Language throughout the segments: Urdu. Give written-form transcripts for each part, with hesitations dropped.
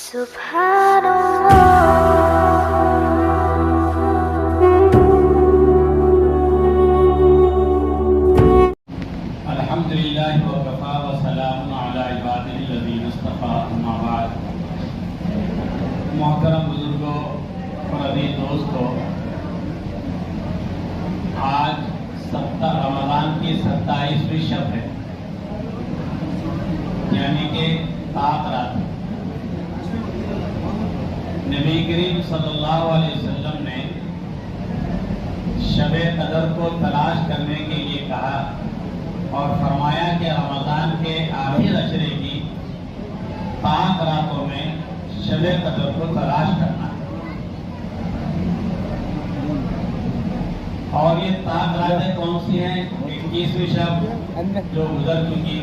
سبحان اللہ الحمد للہ وکفا وسلام علی عبادہ الذین اصطفیٰ اما بعد۔ محترم بزرگوں اور عزیز دوستوں، آج رمضان کی 27ویں شب ہے، یعنی کہ طاق رات۔ نبی کریم صلی اللہ علیہ وسلم نے شب قدر کو تلاش کرنے کے لیے کہا اور فرمایا کہ رمضان کے آخر عشرے کی طاق راتوں میں شب قدر کو تلاش کرنا ہے۔ اور یہ طاق راتیں کون سی ہیں؟ 21ویں شب جو گزر چکی،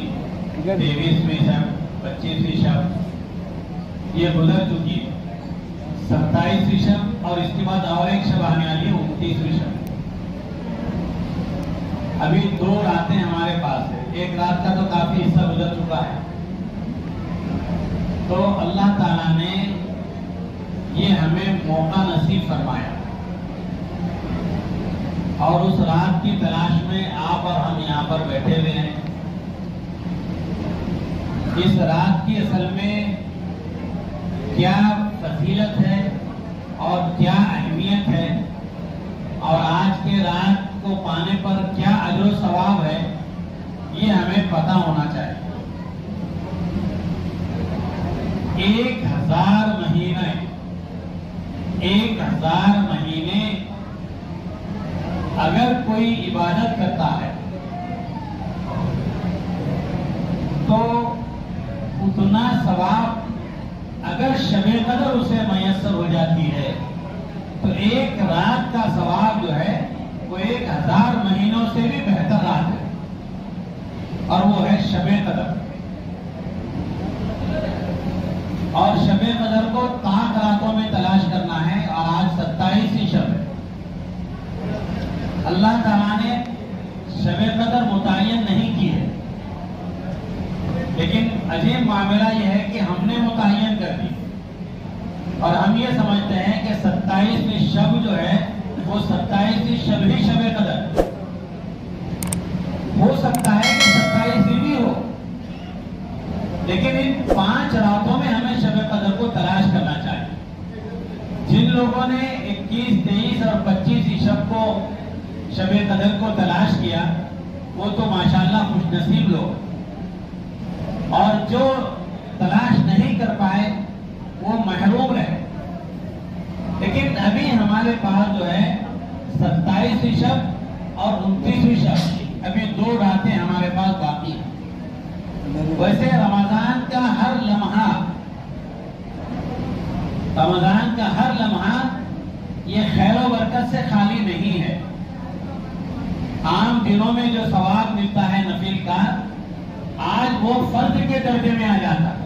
23ویں شب، 25ویں شب یہ گزر چکی، 27ویں شب، اور اس کے بعد اور ایک شب آنے والی ہے 29ویں شب۔ ابھی 2 راتیں ہمارے پاس ہے، ایک رات کا تو کافی حصہ گزر چکا ہے۔ تو اللہ تعالیٰ نے یہ ہمیں موقع نصیب فرمایا، اور اس رات کی تلاش میں آپ اور ہم یہاں پر بیٹھے ہوئے ہیں۔ اس رات کی اصل میں کیا فضیلت ہے اور کیا اہمیت ہے، اور آج کے رات کو پانے پر کیا اجر و ثواب ہے، یہ ہمیں پتہ ہونا چاہیے۔ 1000 مہینے اگر کوئی عبادت کرتا ہے تو اتنا ثواب اگر شب قدر اسے میسر ہو جاتی ہے تو ایک رات کا ثواب جو ہے وہ 1000 مہینوں سے بھی بہتر رات ہے، اور وہ ہے شب قدر۔ اور شب قدر کو طاق راتوں میں تلاش کرنا ہے، اور آج 27ویں شب ہے۔ اللہ تعالیٰ نے شب قدر متعین نہیں کی ہے، لیکن عجیب معاملہ یہ ہے کہ ہم نے متعین کر دی، اور ہم یہ سمجھتے ہیں کہ 27ویں شب جو ہے وہ 27ویں شب ہی شب قدر ہو سکتا ہے کہ 27ویں بھی ہو، لیکن ان 5 راتوں میں ہمیں شب قدر کو تلاش کرنا چاہیے۔ جن لوگوں نے 21، 23 اور 25ویں شب کو شب قدر کو تلاش کیا وہ تو ماشاءاللہ خوش نصیب لوگ، اور جو تلاش نہیں کر پائے وہ محروم رہے۔ لیکن ابھی ہمارے پاس جو ہے 27ویں شب اور 29ویں شب، ابھی 2 راتیں ہمارے پاس باقی ہیں۔ ویسے رمضان کا ہر لمحہ یہ خیر و برکت سے خالی نہیں ہے۔ عام دنوں میں جو ثواب ملتا ہے نفل کا، آج وہ فرض کے درجے میں آ جاتا ہے،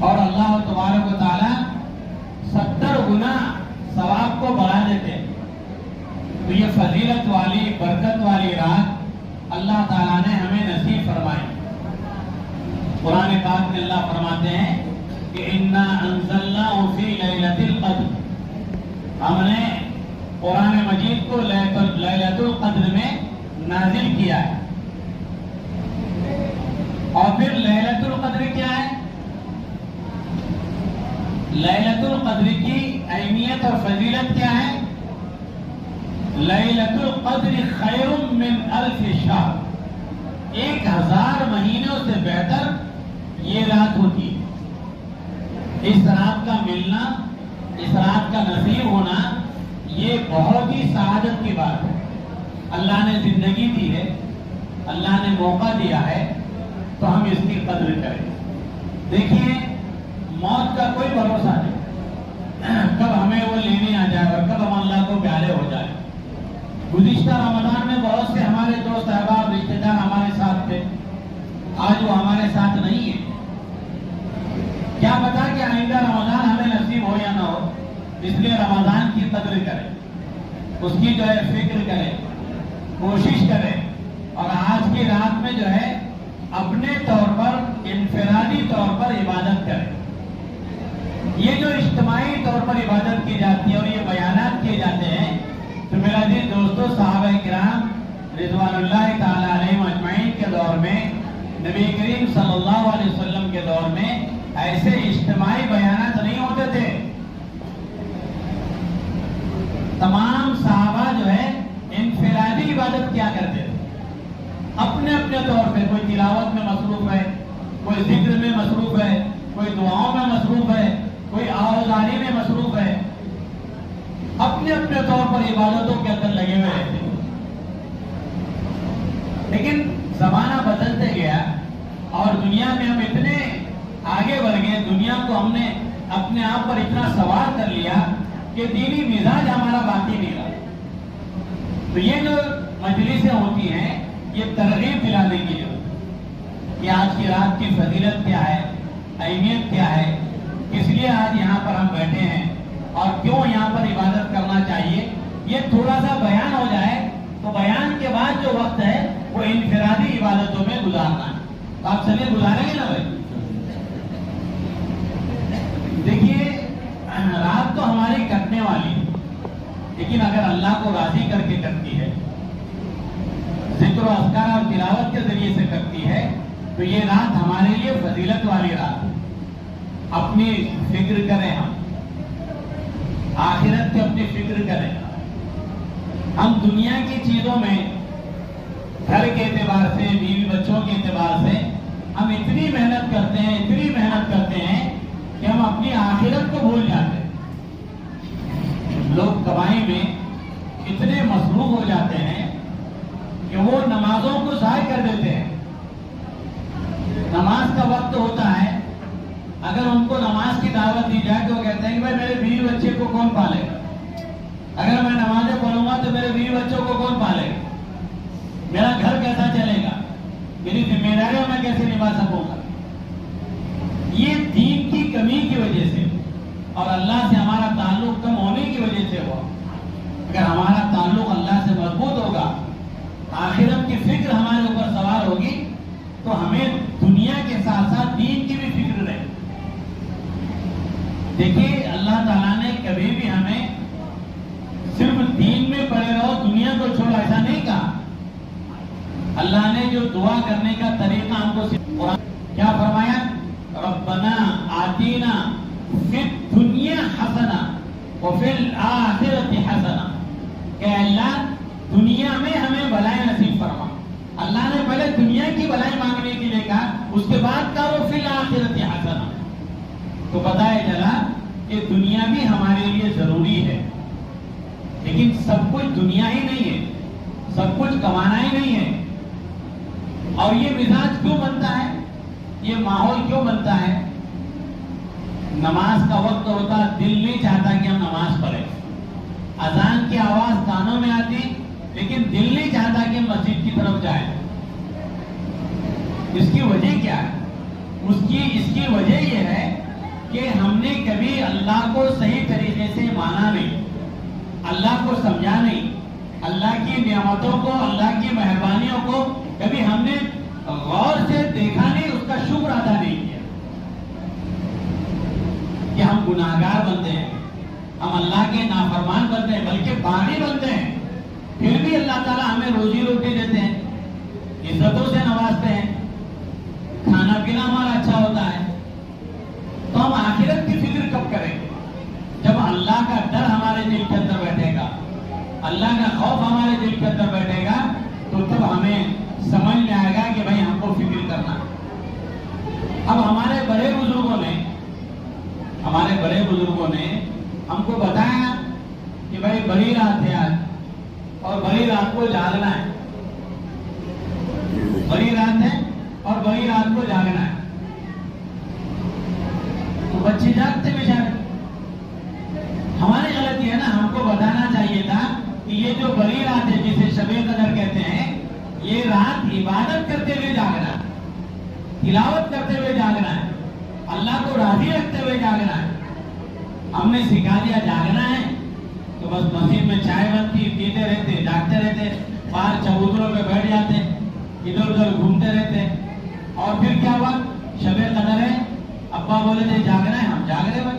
اور اللہ تبارک و تعالیٰ 70 گنا ثواب کو بڑھا دیتے ہیں۔ تو یہ فضیلت والی، برکت والی رات اللہ تعالیٰ نے ہمیں نصیب فرمائی۔ قرآن پاک میں اللہ فرماتے ہیں کہ اِنَّا أَنزَلْنَاهُ فِي لَيْلَةِ الْقَدْرِ، ہم نے قرآن مجید کو لیلۃ القدر میں نازل کیا ہے۔ اور پھر لیلۃ القدر کیا ہے؟ لیلۃ القدر کی اہمیت اور فضیلت کیا ہے؟ لیلۃ القدر خیر من 1000 شہر، 1000 مہینوں سے بہتر یہ رات ہوتی ہے۔ اس رات کا ملنا، اس رات کا نصیب ہونا، یہ بہت ہی سعادت کی بات ہے۔ اللہ نے زندگی دی ہے، اللہ نے موقع دیا ہے، تو ہم اس کی قدر کریں۔ دیکھیے، موت کا کوئی بھروسہ نہیں، کب ہمیں وہ لینے آ جائے اور کب ہم اللہ کو پیارے ہو جائے۔ گزشتہ رمضان میں بہت سے ہمارے دوست احباب، رشتے دار ہمارے ساتھ تھے، آج وہ ہمارے ساتھ نہیں ہے۔ کیا پتا کہ آئندہ رمضان ہمیں نصیب ہو یا نہ ہو، اس لیے رمضان کی قدر کریں، اس کی جو ہے فکر کریں، کوشش کریں، اور آج کی رات میں جو ہے اپنے طور پر، انفرادی طور پر عبادت کریں۔ اجتماعی طور پر عبادت کی جاتی ہے اور یہ بیانات کیے جاتے ہیں، تو میرا عزیز دوستو، صحابہ کرام رضوان اللہ تعالی علیہم اجمعین کے دور میں، نبی کریم صلی اللہ علیہ وسلم کے دور میں ایسے اجتماعی بیانات نہیں ہوتے تھے۔ تمام صحابہ جو ہے انفرادی عبادت کیا کرتے تھے، اپنے اپنے طور پہ، کوئی تلاوت میں مصروف ہے، کوئی ذکر میں مصروف ہے، کوئی دعاؤں میں مصروف ہے، کوئی آوازاری میں مصروف ہے، اپنے اپنے طور پر عبادتوں کے اندر لگے ہوئے رہتے ہیں۔ لیکن زمانہ بدلتے گیا اور دنیا میں ہم اتنے آگے بڑھ گئے، دنیا کو ہم نے اپنے آپ پر اتنا سوار کر لیا کہ دینی مزاج ہمارا باقی نہیں رہا۔ تو یہ جو مجلسیں ہوتی ہیں، یہ ترغیب دلانے کے لیے کہ آج کی رات کی فضیلت کیا ہے، اہمیت کیا ہے، کس لیے آج یہاں پر ہم بیٹھے ہیں اور کیوں یہاں پر عبادت کرنا چاہیے، یہ تھوڑا سا بیان ہو جائے تو بیان کے بعد جو وقت ہے وہ انفرادی عبادتوں میں گزارنا ہے۔ تو آپ چلیے گزاریں گے نا بھائی؟ دیکھیے، رات تو ہماری کٹنے والی ہے، لیکن اگر اللہ کو راضی کر کے کرتی ہے، ذکر و اذکار اور تلاوت کے ذریعے سے کرتی ہے، تو یہ رات ہمارے لیے فضیلت والی رات ہے۔ اپنی فکر کریں، ہم آخرت کی اپنی فکر کریں۔ ہم دنیا کی چیزوں میں، گھر کے اعتبار سے، بیوی بچوں کے اعتبار سے ہم اتنی محنت کرتے ہیں، اتنی محنت کرتے ہیں کہ ہم اپنی آخرت کو بھول جاتے ہیں۔ لوگ کمائی میں اتنے مصروف ہو جاتے ہیں کہ وہ نمازوں کو ضائع کر دیتے ہیں۔ نماز کا وقت ہوتا ہے، اگر ان کو نماز کی دعوت دی جائے تو وہ کہتے ہیں کہ بھائی میرے بیوی بچے کو کون پالے گا، اگر میں نمازیں پڑھوں گا تو میرے بیوی بچوں کو کون پالے گا، میرا گھر کیسا چلے گا، میری ذمہ داریوں میں کیسے نبھا سکوں گا۔ یہ دین کی کمی کی وجہ سے اور اللہ سے ہمارا تعلق کم ہونے کی وجہ سے ہوا۔ اگر ہمارا تعلق اللہ سے مضبوط ہوگا، آخرت کی فکر ہمارے اوپر سوار ہوگی، تو ہمیں دنیا کے ساتھ ساتھ دین کی بھی فکر رہے۔ دیکھیے، اللہ تعالیٰ نے کبھی بھی ہمیں صرف دین میں پڑے رہو، دنیا کو چھوڑو، ایسا نہیں کہا۔ اللہ نے جو دعا کرنے کا طریقہ ہم کو کیا فرمایا؟ ربنا آتینا فی الدنیا حسنہ وفی الآخرۃ حسنہ، کہ اللہ دنیا میں ہمیں بھلائی نصیب فرما۔ اللہ نے پہلے دنیا کی بھلائی مانگنے کے لیے کہا، اس کے بعد کہا وہ فی الآخرۃ حسنہ۔ تو بتایا چلا کہ دنیا بھی ہمارے لیے ضروری ہے، لیکن سب کچھ دنیا ہی نہیں ہے، سب کچھ کمانا ہی نہیں ہے۔ اور یہ مزاج کیوں بنتا ہے، یہ ماحول کیوں بنتا ہے؟ نماز کا وقت ہوتا، دل نہیں چاہتا کہ ہم نماز پڑھیں، اذان کی آواز کانوں میں آتی، لیکن دل نہیں چاہتا کہ ہم مسجد کی طرف جائیں۔ اس کی وجہ کیا ہے؟ اس کی وجہ یہ ہے کہ ہم نے کبھی اللہ کو صحیح طریقے سے مانا نہیں، اللہ کو سمجھا نہیں، اللہ کی نعمتوں کو، اللہ کی مہربانیوں کو کبھی ہم نے غور سے دیکھا نہیں، اس کا شکر ادا نہیں کیا کہ ہم گناہگار بنتے ہیں، ہم اللہ کے نافرمان بنتے ہیں، بلکہ باغی بنتے ہیں، پھر بھی اللہ تعالیٰ ہمیں روزی روٹی دیتے ہیں، عزتوں سے نوازتے ہیں، کھانا پینا ہمارا اچھا ہوتا ہے۔ تو ہم آخرت کی فکر کب کریں گے؟ جب اللہ کا ڈر ہمارے دل کے اندر بیٹھے گا، اللہ کا خوف ہمارے دل کے اندر بیٹھے گا، تو تب ہمیں سمجھ میں آئے گا کہ بھائی ہم کو فکر کرنا۔ اب ہمارے بڑے بزرگوں نے ہم کو بتایا کہ بھائی بڑی رات ہے آج، اور بڑی رات کو جاگنا ہے، بڑی رات ہے اور بڑی رات کو جاگنا ہے۔ تو بچے جاگتے بیچارے، ہماری غلطی ہے نا، ہم کو بتانا چاہیے تھا کہ یہ جو بڑی رات ہے جسے شب قدر کہتے ہیں، یہ رات عبادت کرتے ہوئے جاگنا ہے، تلاوت کرتے ہوئے جاگنا ہے، اللہ کو راضی رکھتے ہوئے جاگنا ہے۔ ہم نے سکھا دیا جاگنا ہے تو بس مسجد میں چائے بنتی، پیتے رہتے، جاگتے رہتے، باہر چبوتروں پہ بیٹھ جاتے، ادھر ادھر گھومتے رہتے، اور پھر کیا ہوا؟ شب قدر ہے، ابا بولے تھے جاگنا ہے، ہم جاگ رہے بھائی،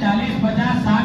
40, 50, 60,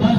10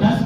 10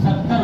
70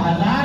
1000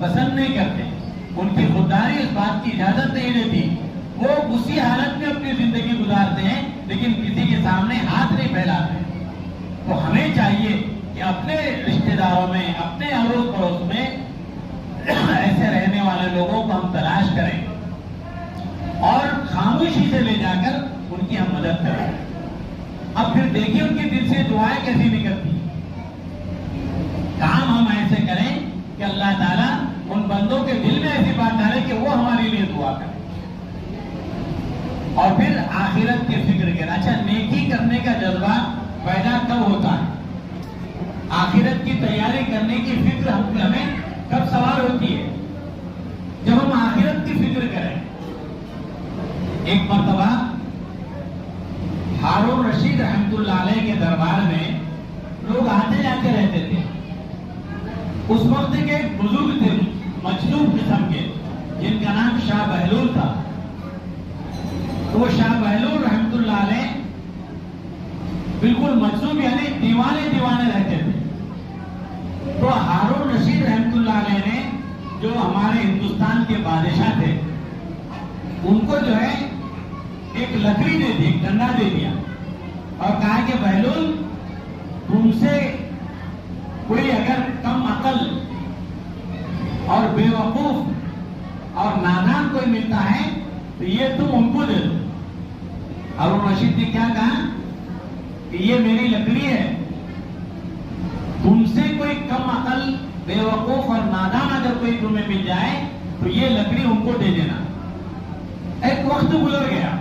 پسند نہیں کرتے، ان کی خودداری اس بات کی اجازت نہیں دیتی، وہ اسی حالت میں اپنی زندگی گزارتے ہیں لیکن کسی کے سامنے ہاتھ نہیں پھیلاتے۔ تو ہمیں چاہیے کہ اپنے رشتہ داروں میں، اپنے اڑوس پڑوس میں ایسے رہنے والے لوگوں کو ہم تلاش کریں اور خاموشی سے لے جا کر ان کی ہم مدد کریں۔ اب پھر دیکھیے ان کے دل سے دعائیں کیسی نکلتی۔ کام ہم ایسے کریں کہ اللہ تعالیٰ ان بندوں کے دل میں ایسی بات ڈالے کہ وہ ہمارے لیے دعا کریں، اور پھر آخرت کی فکر کریں۔ اچھا، نیکی کرنے کا جذبہ پیدا کب ہوتا ہے؟ آخرت کی تیاری کرنے کی فکر ہمیں کب سوال ہوتی ہے؟ جب ہم آخرت کی فکر کریں۔ ایک مرتبہ ہارون رشید رحمۃ اللہ علیہ کے دربار میں لوگ آتے جاتے رہتے تھے۔ اس وقت کے ایک بزرگ تھے مجذوب قسم کے، جن کا نام شاہ بہلول تھا۔ تو وہ شاہ بہلول رحمۃ اللہ علیہ بالکل مجذوب یعنی دیوانے رہتے تھے۔ تو ہارون رشید رحمۃ اللہ علیہ نے، جو ہمارے ہندوستان کے بادشاہ تھے، ان کو جو ہے ایک لکڑی دے دی، ایک ڈنڈا دے دیا اور کہا کہ بہلول، تم سے کوئی اگر کم عقل اور بے وقوف اور نادان کوئی ملتا ہے تو یہ تم ان کو دے دو۔ ہارون رشید نے کیا کہا کہ یہ میری لکڑی ہے، تم سے کوئی کم عقل، بے وقوف اور نادان اگر کوئی تمہیں مل جائے تو یہ لکڑی ان کو دے دینا۔ ایک وقت گزر گیا،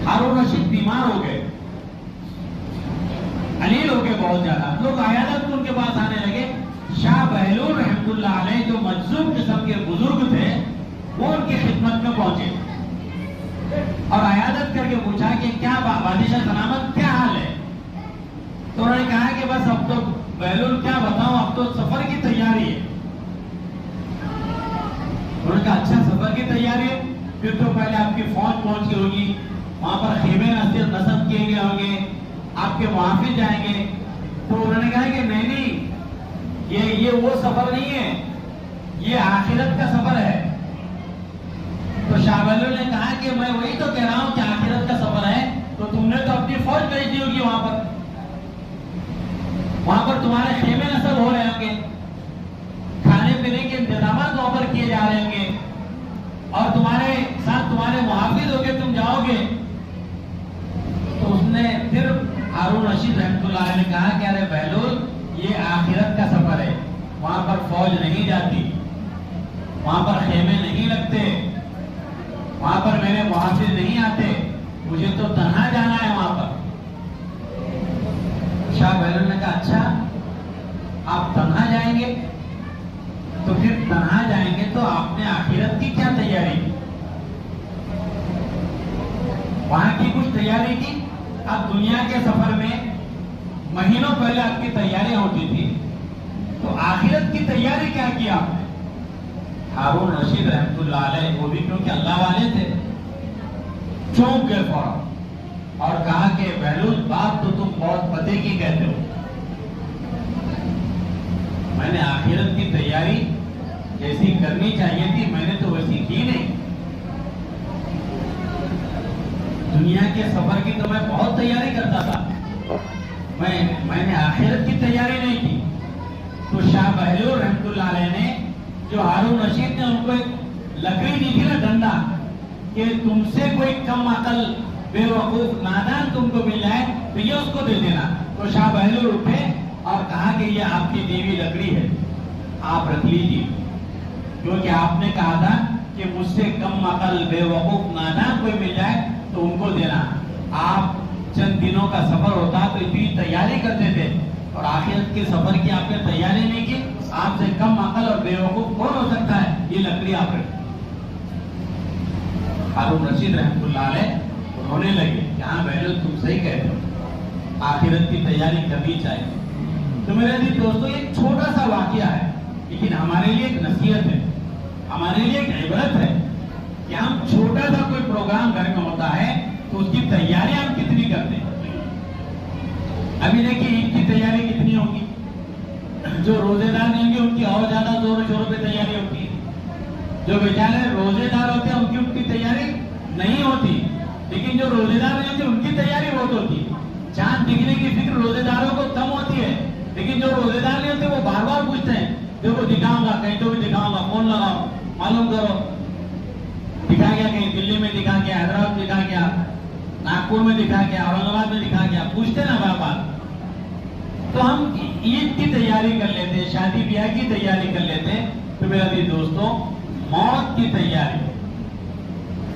ہارون رشید بیمار ہو گئے، علیل ہو گئے بہت زیادہ۔ لوگ عیادت ان کے پاس آنے لگے۔ شاہ بہلول رحمۃ اللہ علیہ جو مجذوب قسم کے بزرگ تھے، وہ ان کی خدمت میں پہنچے اور عیادت کر کے پوچھا کہ کیا بادشاہ سلامت، کیا حال ہے؟ تو انہوں نے کہا کہ بس اب تو بہلول کیا بتاؤں، اب تو سفر کی تیاری ہے۔ انہوں نے کہا اچھا، سفر کی تیاری ہے، پھر تو پہلے آپ کی فوج پہنچ گئی ہوگی، وہاں پر خیمے نصب کیے گئے ہوں گے، آپ کے محافظ جائیں گے۔ تو انہوں نے کہا کہ نہیں، یہ وہ سفر نہیں ہے، یہ آخرت کا سفر ہے۔ تو شاہ بہلول نے کہا کہ میں وہی تو کہہ رہا ہوں کہ آخرت کا سفر ہے، تو تم نے تو اپنی فوج بھیج دی ہوگی، وہاں پر تمہارے خیمے نصب ہو رہے ہوں گے، کھانے پینے کے انتظامات وہاں پر کیے جا رہے ہوں گے، اور تمہارے ساتھ تمہارے محافظ ہو کے تم جاؤ گے۔ تو اس نے پھر ہارون رشید رحمۃ اللہ علیہ نے کہا کہ ارے بہلول، یہ آخرت کا سفر ہے، وہاں پر فوج نہیں جاتی، وہاں پر خیمے نہیں لگتے، وہاں پر میرے محافظ نہیں آتے، مجھے تو تنہا جانا ہے وہاں پر۔ شاہ بہلول نے کہا اچھا، آپ تنہا جائیں گے؟ تو پھر تنہا جائیں گے تو آپ نے آخرت کی کیا تیاری کی؟ وہاں کی کچھ تیاری کی؟ اب دنیا کے سفر میں مہینوں پہلے آپ کی تیاریاں ہوتی تھی، تو آخرت کی تیاری کیا کی آپ نے؟ ہارون رشید رحمۃ اللہ علیہ، وہ بھی کیونکہ اللہ والے تھے، چونک گئے فوراً اور کہا کہ بہلول، بات تو تم بہت پتے کی کہتے ہو، میں نے آخرت کی تیاری جیسی کرنی چاہیے تھی میں نے تو ویسی کی نہیں۔ دنیا کے سفر کی تو میں بہت تیاری کرتا تھا، میں نے آخرت کی تیاری نہیں کی۔ تو شاہ بہلول رحمۃ اللہ علیہ نے، جو ہارون رشید نے ان کو ایک لکڑی دی تھی نا، ڈنڈا، کہ تم سے کوئی کم عقل، بے وقوف، نادان تم کو مل جائے تو یہ اس کو دے دینا۔ تو شاہ بہلول اٹھے اور کہا کہ یہ آپ کی دیوی لکڑی ہے، آپ رکھ لیجیے، کیونکہ آپ نے کہا تھا کہ مجھ سے کم عقل، بے وقوف، نادان کوئی مل جائے تو ان کو دینا۔ آپ چند دنوں کا سفر ہوتا تو اتنی تیاری کرتے تھے، اور آخرت کے سفر کی آپ نے تیاری نہیں کی، آپ سے کم عقل اور بے وقوف کون ہو سکتا ہے؟ یہ لکڑی آپ رکھیں۔ ہارون رشید رحمۃ اللہ علیہ رونے لگے کہ ہاں بہلول، تم صحیح کہتے ہو، آخرت کی تیاری کرنی چاہیے۔ تو میرے عزیز دوستو، یہ ایک چھوٹا سا واقعہ ہے، لیکن ہمارے لیے ایک نصیحت ہے، ہمارے لیے ایک عبرت ہے کہ ہم چھوٹا سا کوئی پروگرام گھر میں ہوتا ہے تو اس کی تیاری ہم کتنی کرتے ہیں۔ ابھی دیکھیے عید کی تیاری کتنی ہوگی، جو روزے دار نہیں ہوں گے ان کی اور زیادہ زور و شور جو بیچارے روزے دار ہوتے ہیں ان کی تیاری نہیں ہوتی، لیکن جو روزے دار نہیں ہوتے ان کی تیاری بہت ہوتی ہے۔ چاند دکھنے کی فکر روزے داروں کو کم ہوتی ہے، لیکن جو روزے دار نہیں ہوتے وہ بار بار پوچھتے ہیں دیکھو دکھاؤں گا، کہیں تو بھی دکھاؤں گا، فون لگاؤ، معلوم کرو دکھا گیا، کہیں دلی میں دکھا گیا، حیدرآباد میں دکھا گیا، ناگپور میں دکھا گیا، اورنگ آباد میں دکھا گیا، پوچھتے نا بار بار۔ تو ہم عید کی تیاری کر لیتے، شادی بیاہ کی تیاری کر لیتے، تو میرے عزیز دوستوں موت کی تیاری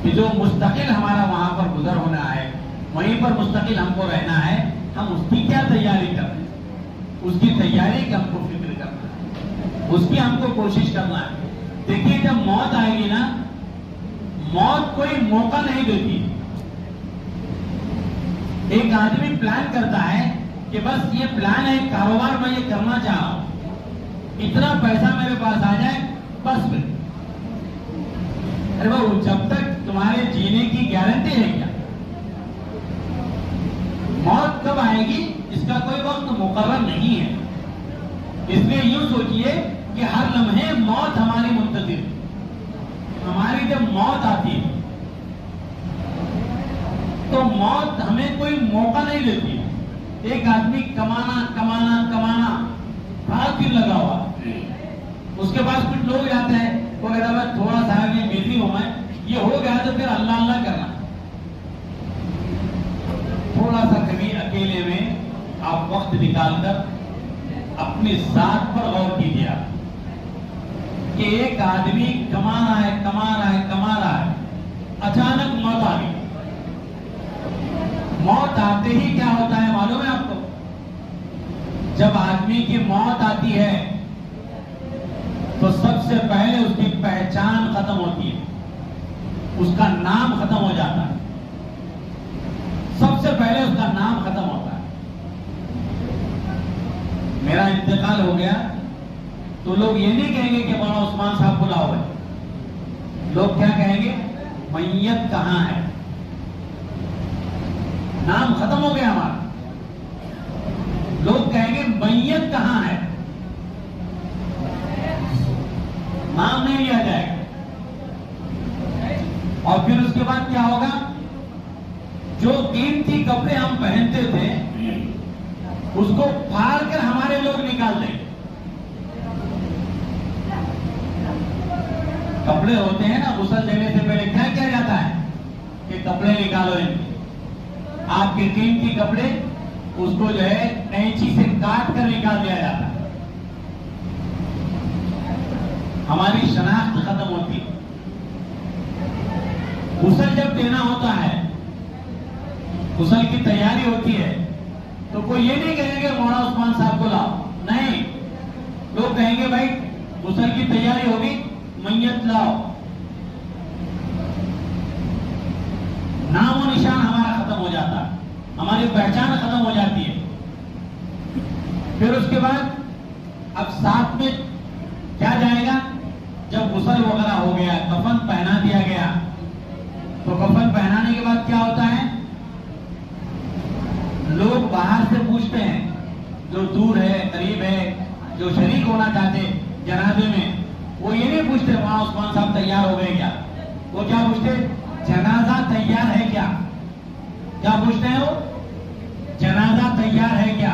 کہ جو مستقل ہمارا وہاں پر گزر ہونا ہے، وہیں پر مستقل ہم کو رہنا ہے، ہم اس کی کیا تیاری کر رہے ہیں، اس کی تیاری کی ہم کو فکر کرنا ہے، اس کی ہم کو کوشش کرنا ہے۔ دیکھیے جب موت آئے گی نا، موت کوئی موقع نہیں دیتی۔ ایک آدمی پلان کرتا ہے کہ بس یہ پلان ہے، کاروبار میں یہ کرنا چاہا ہوں، اتنا پیسہ میرے پاس آ جائے بس پھر۔ ارے بھائی جب تک تمہارے جینے کی گارنٹی ہے کیا؟ موت کب آئے گی اس کا کوئی وقت مقرر نہیں ہے، اس لیے یوں سوچئے کہ ہر لمحے موت ہماری منتظر ہے۔ ہماری جب موت آتی ہے تو موت ہمیں کوئی موقع نہیں دیتی۔ ایک آدمی کمانا کمانا کمانا رات دن لگا ہوا، اس کے پاس کچھ لوگ جاتے ہیں، وہ کہتا ہے تھوڑا سا میں بزی ہوں، میں یہ ہو گیا تو پھر اللہ اللہ کرنا۔ تھوڑا سا کبھی اکیلے میں آپ وقت نکال کر اپنی ذات پر غور کیجیے کہ ایک آدمی کما رہا ہے کما رہا ہے کما رہا ہے، اچانک موت آ گئی۔ موت آتے ہی کیا ہوتا ہے معلوم ہے آپ کو؟ جب آدمی کی موت آتی ہے تو سب سے پہلے اس کی پہچان ختم ہوتی ہے، اس کا نام ختم ہو جاتا ہے، سب سے پہلے اس کا نام ختم ہوتا ہے۔ میرا انتقال ہو گیا تو لوگ یہ نہیں کہیں گے کہ مولانا عثمان صاحب بلاؤ ہے، لوگ کیا کہیں گے؟ میت کہاں ہے؟ نام ختم ہو گیا ہمارا، لوگ کہیں گے میت کہاں ہے، نام نہیں لیا جائے گا۔ اور پھر اس کے بعد کیا ہوگا؟ جو قیمتی کپڑے ہم پہنتے تھے اس کو پھاڑ کر ہمارے لوگ نکال دیں گے۔ کپڑے ہوتے ہیں نا، غسل دینے سے پہلے کیا کیا جاتا ہے کہ کپڑے نکالو ان کے، آپ کے قیمتی کپڑے، اس کو جو ہے کینچی سے کاٹ کر نکال دیا جاتا ہے، ہماری شناخت ختم ہوتی ہے۔ غسل جب دینا ہوتا ہے، غسل کی تیاری ہوتی ہے، تو کوئی یہ نہیں کہیں گے مولانا عثمان صاحب کو لاؤ، نہیں، لوگ کہیں گے بھائی غسل کی تیاری ہوگی، میت لاؤ۔ نام و نشان ہمارا ختم ہو جاتا ہے، ہماری پہچان ختم ہو جاتی ہے۔ پھر اس کے بعد اب ساتھ میں کیا جائے گا؟ جب غسل وغیرہ ہو گیا، کفن پہنا دیا گیا، تو کفن پہنانے کے بعد کیا ہوتا ہے؟ لوگ باہر سے پوچھتے ہیں، جو دور ہے قریب ہے، جو شریک ہونا چاہتے جنازے میں، وہ یہ نہیں پوچھتے مولانا عثمان صاحب تیار ہو گئے کیا، وہ کیا پوچھتے؟ جنازہ تیار ہے کیا؟ کیا پوچھتے ہیں وہ؟ جنازہ تیار ہے کیا؟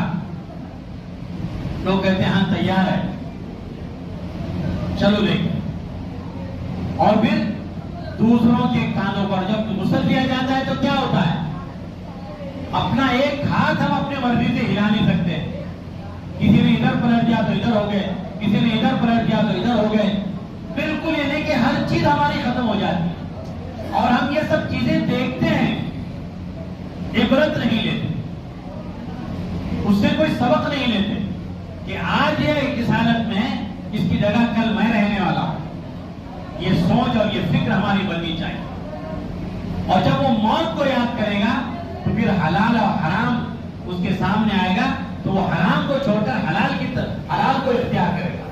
لوگ کہتے ہیں ہاں تیار ہے، چلو لے کے۔ اور پھر دوسروں کے کانوں پر جب غسل دیا جاتا ہے تو کیا ہوتا ہے؟ اپنا ایک ہاتھ ہم اپنے مرضی سے ہلا نہیں سکتے، کسی نے ادھر پلٹ دیا تو ادھر ہو گئے، کسی نے ادھر پلٹ دیا تو ادھر ہو گئے، بالکل یہ نہیں کہ ہر چیز ہماری ختم ہو جاتی ہے، اور ہم یہ سب چیزیں دیکھتے ہیں، عبرت نہیں لیتے، اس سے کوئی سبق نہیں لیتے کہ آج یہ اس حالت میں اس کی جگہ کل میں رہنے والا ہوں۔ یہ سوچ اور یہ فکر ہماری بننی چاہیے، اور جب وہ موت کو یاد کرے گا تو پھر حلال اور حرام اس کے سامنے آئے گا تو وہ حرام کو چھوڑ کر حلال کو اختیار کرے گا۔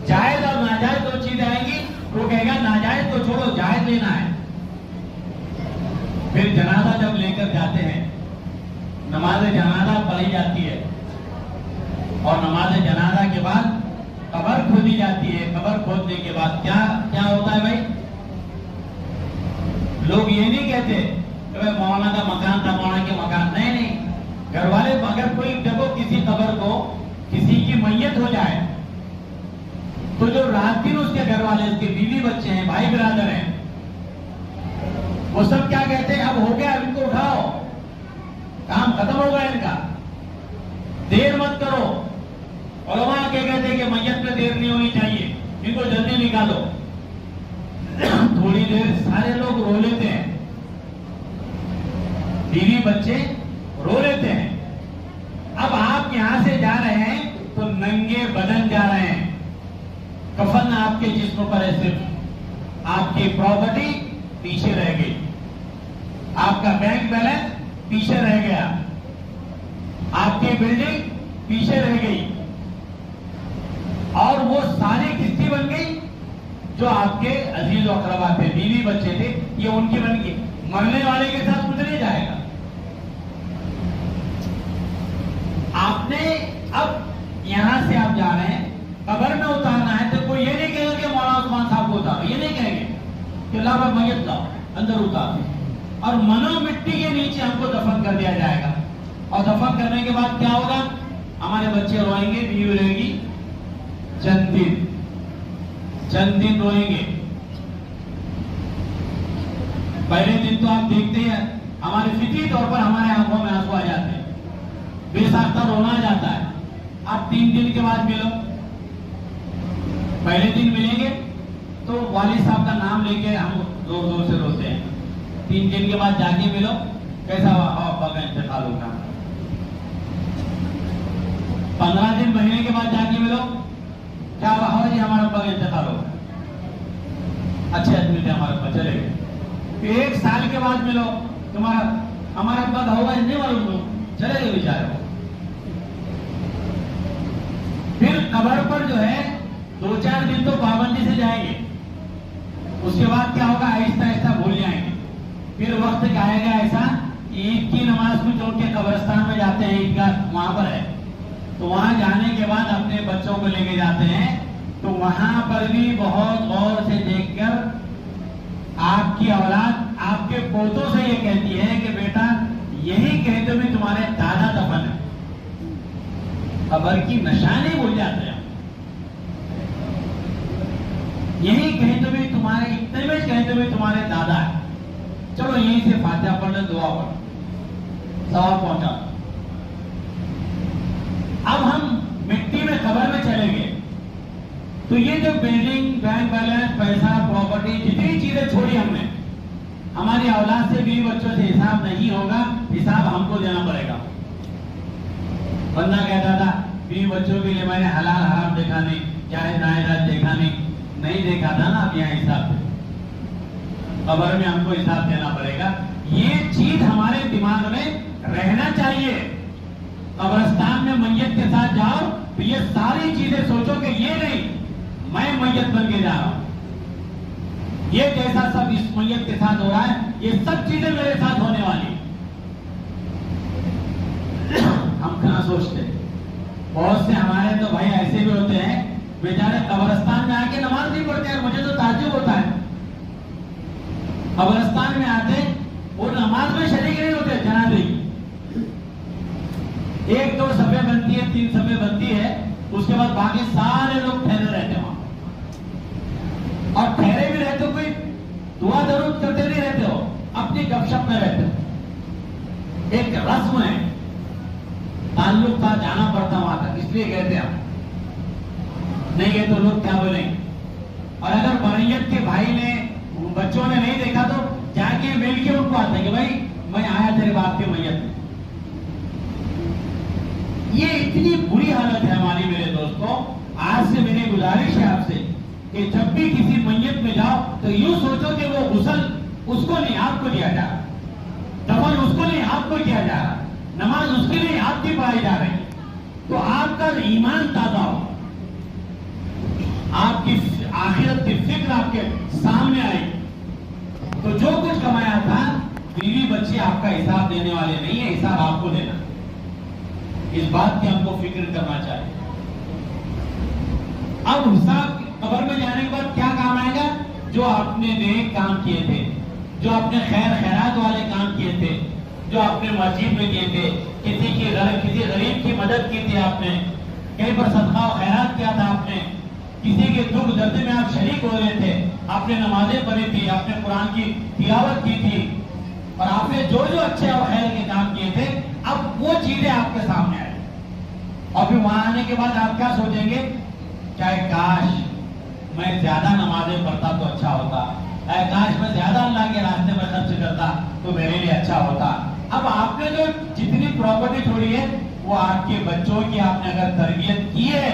جائز اور ناجائز دو چیزیں آئیں گی، وہ کہے گا ناجائز کو چھوڑو، جائز لینا ہے۔ پھر جنازہ جب لے کر جاتے ہیں، نماز جنازہ پڑھی جاتی ہے، اور نماز جنازہ کے بعد قبر کھودی جاتی ہے. قبر کھودنے کے بعد کیا ہوتا ہے بھائی؟ لوگ یہ نہیں کہتے کہ بھائی مولانا کا مکان تھا، مولانا کے مکان. نہیں، گھر والے اگر کوئی دیکھو کسی قبر کو کسی کی میت ہو جائے تو جو رات دن اس کے گھر والے، اس کے بیوی بچے ہیں، بھائی برادر ہیں، وہ سب کیا کہتے ہیں؟ اب ہو گیا، اب ان کو اٹھاؤ، کام ختم ہو گیا ان کا، دیر مت کرو. علماء کہتے ہیں کہ میت میں دیر نہیں ہونی چاہیے، ان کو جلدی نکالو. تھوڑی دیر سارے لوگ رو لیتے ہیں، بیوی بچے رو لیتے ہیں. اب آپ یہاں سے جا رہے ہیں تو ننگے بدن جا رہے ہیں، کفن آپ کے جسم پر ہے، صرف آپ کی پراپرٹی پیچھے رہ گئی، آپ کا بینک بیلنس پیچھے رہ گیا، آپ کی بلڈنگ پیچھے رہ گئی، اور وہ ساری کس کی بن گئی؟ جو آپ کے عزیز و اقربا تھے، بیوی بچے تھے، یہ ان کی بن گئی. مرنے والے کے ساتھ کچھ نہیں جائے گا. آپ نے اب یہاں سے آپ جا رہے ہیں، قبر میں اتارنا ہے تو کوئی یہ نہیں کہے گا کہ مولانا عثمان صاحب کو اتارو، یہ نہیں کہیں گے کہ لا بھائی میت لاؤ اندر اتار دیں، اور منو مٹی کے نیچے ہم کو دفن کر دیا جائے گا. اور دفن کرنے کے بعد کیا ہوگا؟ ہمارے بچے روئیں گے، بیوی رہے گی، چند دن روئیں گے. پہلے دن تو آپ دیکھتے ہیں ہمارے فطری طور پر ہمارے آنکھوں میں آنسو آ جاتے ہیں، بے ساختہ رونا آ جاتا ہے. آپ 3 دن کے بعد ملو، پہلے دن ملیں گے تو والد صاحب کا نام لے کے ہم زور زور سے روتے ہیں. 3 دن کے بعد جا کے ملو، کیسا ابا کا انتقال ہوگا. 15 دن مہینے کے بعد جا کے ملو، کیا ہوا جی ہمارا ابا کا انتقال ہوگا، اچھے آدمی تھے ہمارے ابا، چلے گئے. پھر 1 سال کے بعد ملو، ہمارا ابا کا ہوگا نہیں معلوم، چلے گئے بیچارے. پھر قبر پر جو ہے 2-4 دن تو پابندی سے جائیں گے، اس کے بعد کیا ہوگا؟ آہستہ آہستہ بھول جائیں گے. پھر وقت کا آئے گا ایسا، عید کی نماز کو چھوڑ کے قبرستان میں جاتے ہیں، عید گاہ وہاں پر ہے، تو وہاں جانے کے بعد اپنے بچوں کو لے کے جاتے ہیں، تو وہاں پر بھی بہت غور سے دیکھ کر آپ کی اولاد آپ کے پوتوں سے یہ کہتی ہے کہ بیٹا یہی کہتے ہوئے تمہارے دادا دفن ہے. قبر کی نشانی بھول جاتے ہیں، یہی کہتے ہوئے تمہارے اتنے میں کہتے ہوئے تمہارے دادا ہے. چلو یہیں سے فاتحہ پڑھ لیں، دعا پڑھ، ثواب پہنچا. اب ہم مٹی میں قبر میں چلیں گے تو یہ جو بلڈنگ، بینک بیلنس، پیسہ، پراپرٹی، جتنی چیزیں چھوڑی ہم نے، ہماری اولاد سے، بیوی بچوں سے حساب نہیں ہوگا، حساب ہم کو دینا پڑے گا. بندہ کہتا تھا بیوی بچوں کے لیے میں نے حلال حرام دیکھا نہیں، جائز ناجائز دیکھا نہیں دیکھا تھا نا. اب یہاں حساب ہے، قبر میں ہم کو حساب دینا پڑے گا. یہ چیز ہمارے دماغ میں رہنا چاہیے. قبرستان میں میت کے ساتھ جاؤ تو یہ ساری چیزیں سوچو کہ یہ نہیں میں میت بن کے جا رہا ہوں، یہ جیسا سب اس میت کے ساتھ ہو رہا ہے یہ سب چیزیں میرے ساتھ ہونے والی. ہم کہاں سوچتے؟ بہت سے ہمارے تو بھائی ایسے بھی ہوتے ہیں بیچارے قبرستان میں آ کے نماز نہیں پڑھتے ہیں. مجھے تو تعجب ہوتا ہے، قبرستان میں آتے وہ نماز میں شریک نہیں ہوتے. جنازے 1-2 صفیں بنتی ہے، 3 صفیں بنتی ہے، اس کے بعد باقی سارے لوگ ٹھہرے رہتے ہیں وہاں. اور ٹھہرے بھی رہتے ہو، کوئی دعا درود کرتے نہیں رہتے ہو، اپنی گپ شپ میں رہتے ہو. ایک رسم ہے، تعلق تھا، جانا پڑتا وہاں تک، اس لیے کہتے ہیں. نہیں گئے تو لوگ کیا بولیں گے. اور اگر بریت کے بھائی نے، بچوں نے نہیں دیکھا تو جا کے مل کے ان کو آتے کہ بھائی میں آیا تیرے باپ کے میت میں. یہ اتنی بری حالت ہے ہماری میرے دوستوں. آج سے میری گزارش ہے آپ سے کہ جب بھی کسی میت میں جاؤ تو یوں سوچو کہ وہ غسل اس کو نہیں آپ کو دیا جا رہا، دفن اس کو نہیں آپ کو کیا جا رہا، نماز اس کے لیے آپ کی پڑھائی جا رہی. تو آپ کا ایمان تازہ ہو، آپ کی آخرت کی فکر آپ کے سامنے آئی. تو جو کچھ کمایا تھا، بیوی بچے آپ کا حساب دینے والے نہیں ہے، حساب آپ کو دینا. اس بات کی ہم کو فکر کرنا چاہیے. اب حساب قبر میں جانے کے بعد کیا کام آئے گا؟ جو آپ نے نیک کام کیے تھے، جو آپ نے خیر خیرات والے کام کیے تھے، جو آپ نے مسجد میں کیے تھے، کسی غریب کی مدد کی تھی آپ نے، کہیں پر صدقہ و خیرات کیا تھا آپ نے، کسی کے دکھ درد میں آپ شریک ہو رہے تھے، آپ نے نمازیں پڑھی تھی، آپ نے قرآن کی تلاوت کی تھی، اور آپ نے جو جو اچھے اور خیر کے کام کیے تھے، اب وہ چیزیں آپ کے سامنے آئیں، اور پھر وہاں آنے کے بعد آپ کیا سوچیں گے؟ چاہے کاش میں زیادہ نمازیں پڑھتا تو اچھا ہوتا، کاش میں زیادہ اللہ کے راستے میں خرچ کرتا تو میرے لیے اچھا ہوتا۔ اب آپ نے جو جتنی پراپرٹی چھوڑی ہے وہ آپ کے بچوں کی آپ نے اگر تربیت کی ہے،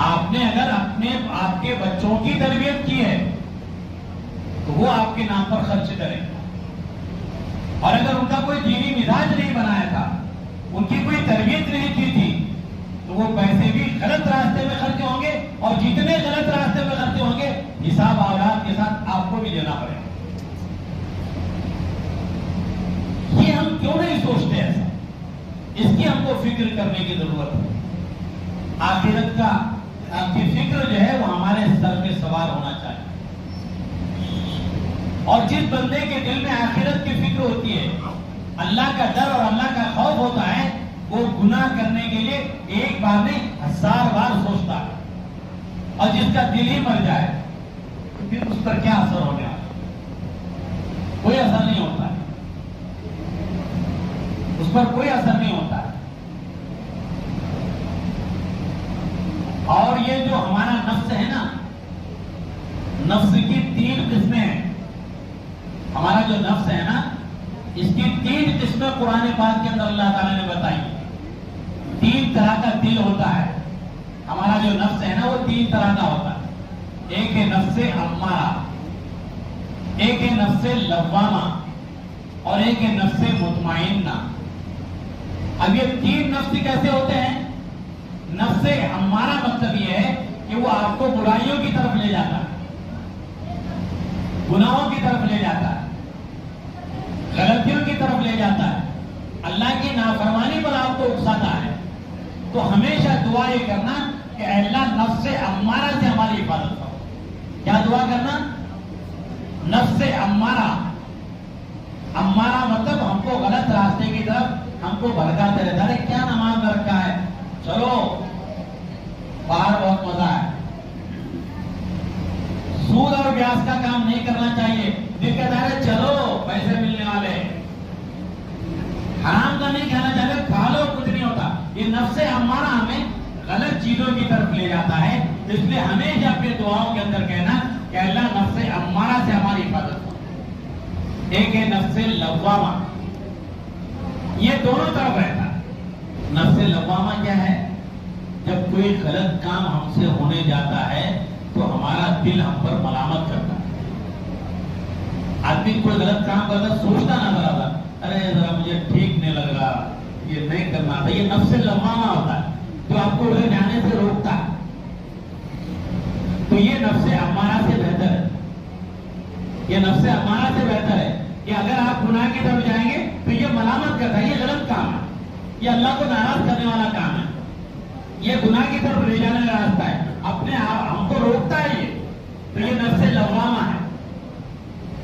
آپ نے اگر آپ کے بچوں کی تربیت کی ہے تو وہ آپ کے نام پر خرچ کریں، اور اگر ان کا کوئی دینی مزاج نہیں بنایا تھا، ان کی کوئی تربیت نہیں کی تھی، تو وہ پیسے بھی غلط راستے میں خرچ ہوں گے، اور جتنے غلط راستے میں خرچ ہوں گے حساب اولاد کے ساتھ آپ کو بھی دینا پڑے گا۔ یہ ہم کیوں نہیں سوچتے ایسا؟ اس کی ہم کو فکر کرنے کی ضرورت ہے۔ آخرت کی فکر جو ہے وہ ہمارے سر پہ سوار ہونا چاہیے، اور جس بندے کے دل میں آخرت کی فکر ہوتی ہے، اللہ کا ڈر اور اللہ کا خوف ہوتا ہے، وہ گناہ کرنے کے لیے ایک بار نہیں 1000 بار سوچتا ہے، اور جس کا دل ہی مر جائے تو پھر اس پر کیا اثر ہو گیا؟ کوئی اثر نہیں ہوتا ہے، اس پر کوئی اثر نہیں ہوتا ہے۔ اور یہ جو ہمارا نفس ہے نا، نفس کی 3 قسمیں ہیں۔ ہمارا جو نفس ہے نا، اس کی 3 قسمیں قرآن پاک کے اندر اللہ تعالیٰ نے بتائی۔ 3 طرح کا دل ہوتا ہے ہمارا جو نفس ہے نا، وہ 3 طرح کا ہوتا ہے۔ ایک ہے نفس امارہ، ایک ہے نفس لوامہ، اور ایک ہے نفس مطمئنہ۔ اب یہ 3 نفس کیسے ہوتے ہیں؟ نفس امارہ مطلب یہ ہے کہ وہ آپ کو برائیوں کی طرف لے جاتا ہے، گناہوں کی طرف لے جاتا ہے، غلطیوں کی طرف لے جاتا ہے، اللہ کی نافرمانی پر آپ کو اکساتا ہے۔ تو ہمیشہ دعا یہ کرنا کہ اے اللہ نفس امارہ سے ہماری حفاظت کرو۔ کیا دعا کرنا؟ نفس امارہ، امارہ مطلب ہم کو غلط راستے کی طرف ہم کو بھڑکاتے رہتا ہے۔ کیا نماز میں رکھا ہے، چلو باہر بہت مزہ ہے، سود اور بیاج کا کام نہیں کرنا چاہیے، دل کہتا ہے چلو پیسے ملنے والے، حرام کا نہیں کھانا چاہیے، کھا لو کچھ نہیں ہوتا۔ یہ نفس امارہ ہمیں غلط چیزوں کی طرف لے جاتا ہے، اس لیے ہمیشہ اپنے دعاؤں کے اندر کہنا کہ اللہ نفس امارہ سے ہماری حفاظت کرو۔ ایک ہے نفس لوامہ، یہ دونوں طرف رہتا ہے۔ نفس لوامہ کیا ہے؟ جب کوئی غلط کام ہم سے ہونے جاتا ہے تو ہمارا دل ہم پر ملامت کرتا ہے۔ آدمی کوئی غلط کام کرتا سوچتا نہ ذرا، ارے ذرا مجھے ٹھیک نہیں لگ رہا، یہ نہیں کرنا تھا۔ یہ نفس لوامہ ہوتا ہے جو آپ کو ادھر جانے سے روکتا ہے۔ تو یہ نفس امارہ سے بہتر ہے، یہ نفس امارہ سے بہتر ہے کہ اگر آپ گناہ کی طرف جائیں گے تو یہ ملامت کرتا ہے، یہ غلط کام ہے، یہ اللہ کو ناراض کرنے والا کام ہے، یہ گناہ کی طرف لے جانے کا راستہ ہے، اپنے آپ ہم کو روکتا ہے یہ۔ تو یہ نفس لوامہ ہے۔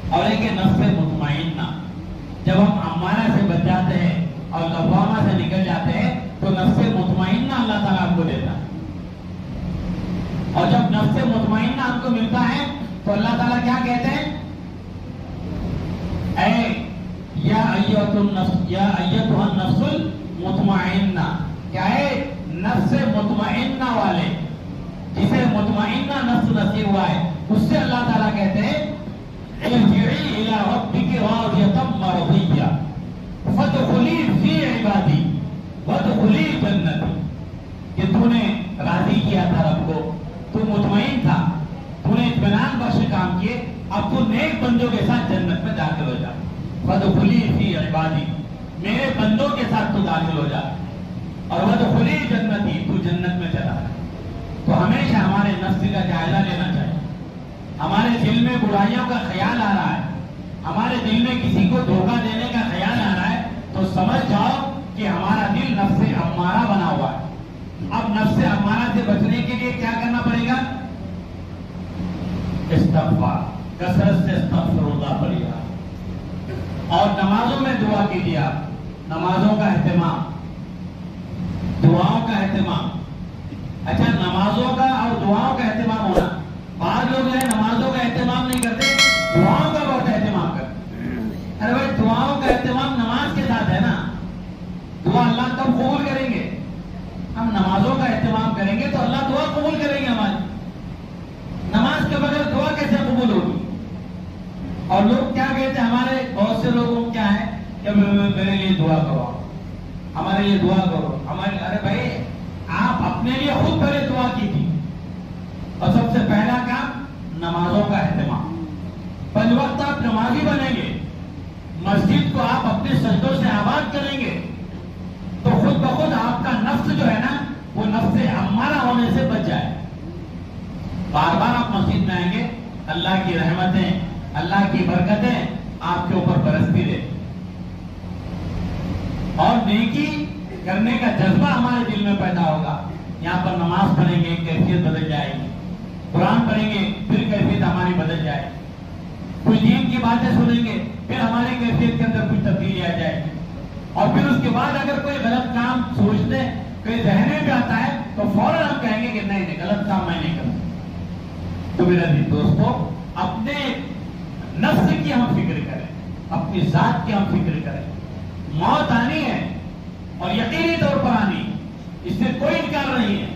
اور ایک ہے نفس مطمئنہ، جب ہم امارہ سے بچ جاتے ہیں اور لوامہ سے نکل جاتے ہیں تو نفس مطمئنہ اللہ تعالیٰ ہم کو دیتا ہے۔ اور جب نفس مطمئنہ ہم کو ملتا ہے تو اللہ تعالیٰ کیا کہتے ہیں؟ اے یا ایتھا النفس المطمئنہ، کیا ہے؟ نفس مطمئنہ والے، جسے مطمئنہ نفس نصیب ہوا ہے، اس سے اللہ تعالیٰ کہتے ہیں ارجعی الی ربک راضیۃ مرضیہ فادخلی فی عبادی وادخلی جنتی۔ کہ تو نے راضی کیا تھا رب کو، تو مطمئن تھا، تو نے اطمینان بخش کام کیے، اب تو نیک بندوں کے ساتھ جنت میں داخل ہو جا۔ فادخلی فی عبادی، میرے بندوں کے ساتھ تو داخل ہو جا، اور وادخلی جنتی، تو جنت میں چلا۔ تو ہمیشہ ہمارے نفس کا جائزہ لینا چاہیے۔ ہمارے دل میں برائیوں کا خیال آ رہا ہے، ہمارے دل میں کسی کو دھوکہ دینے کا خیال آ رہا ہے، تو سمجھ جاؤ کہ ہمارا دل نفس امارہ بنا ہوا ہے۔ اب نفس امارہ سے بچنے کے لیے کیا کرنا پڑے گا؟ استغفار، کثرت سے استغفر اللہ پڑے گا. اور نمازوں میں دعا کیجیے آپ. نمازوں کا اہتمام، دعاؤں کا اہتمام. اچھا، نمازوں کا اور دعاؤں کا اہتمام ہونا. بعض لوگ ہیں نمازوں کا اہتمام نہیں کرتے، دعاؤں کا بہت اہتمام کرتے. ارے بھائی، دعاؤں کا اہتمام نماز کے ساتھ ہے نا. دعا اللہ کب قبول کریں گے؟ ہم نمازوں کا اہتمام کریں گے تو اللہ دعا قبول کریں گے ہماری. نماز کے بغیر دعا کیسے قبول ہوگی؟ اور لوگ کیا کہتے ہیں، ہمارے بہت سے لوگوں کیا ہے کہ میرے لیے دعا کرو، ہمارے لیے دعا کرو ہمارے. ارے بھائی، آپ اپنے لیے خود پہلے دعا کی تھی. اور سب سے پہلا کام نمازوں کا اہتمام. پنج وقت آپ نمازی بنیں گے، مسجد کو آپ اپنے سجدوں سے آباد کریں گے تو خود بخود آپ کا نفس جو ہے نا وہ نفس امارہ ہونے سے بچ جائے. بار بار آپ مسجد میں آئیں گے، اللہ کی رحمتیں، اللہ کی برکتیں آپ کے اوپر برستی رہے. اور نیکی کرنے کا جذبہ ہمارے دل میں پیدا ہوگا. یہاں پر نماز پڑھیں گے، کیفیت بدل جائے گی. قرآن پڑھیں گے، پھر کیفیت ہماری بدل جائے گی. کچھ دین کی باتیں سنیں گے، پھر ہماری کیفیت کے اندر کچھ تبدیلی آ جائے گی. اور پھر اس کے بعد اگر کوئی غلط کام سوچتے کوئی ذہن میں بھی آتا ہے تو فوراً ہم کہیں گے کہ نہیں، غلط کام میں نہیں کروں. تو میرا دوستو، اپنے نفس کی ہم فکر کریں، اپنی ذات کی ہم فکر کریں. موت آنی ہے اور یقینی طور پر آنی، اس سے کوئی انکار نہیں ہے.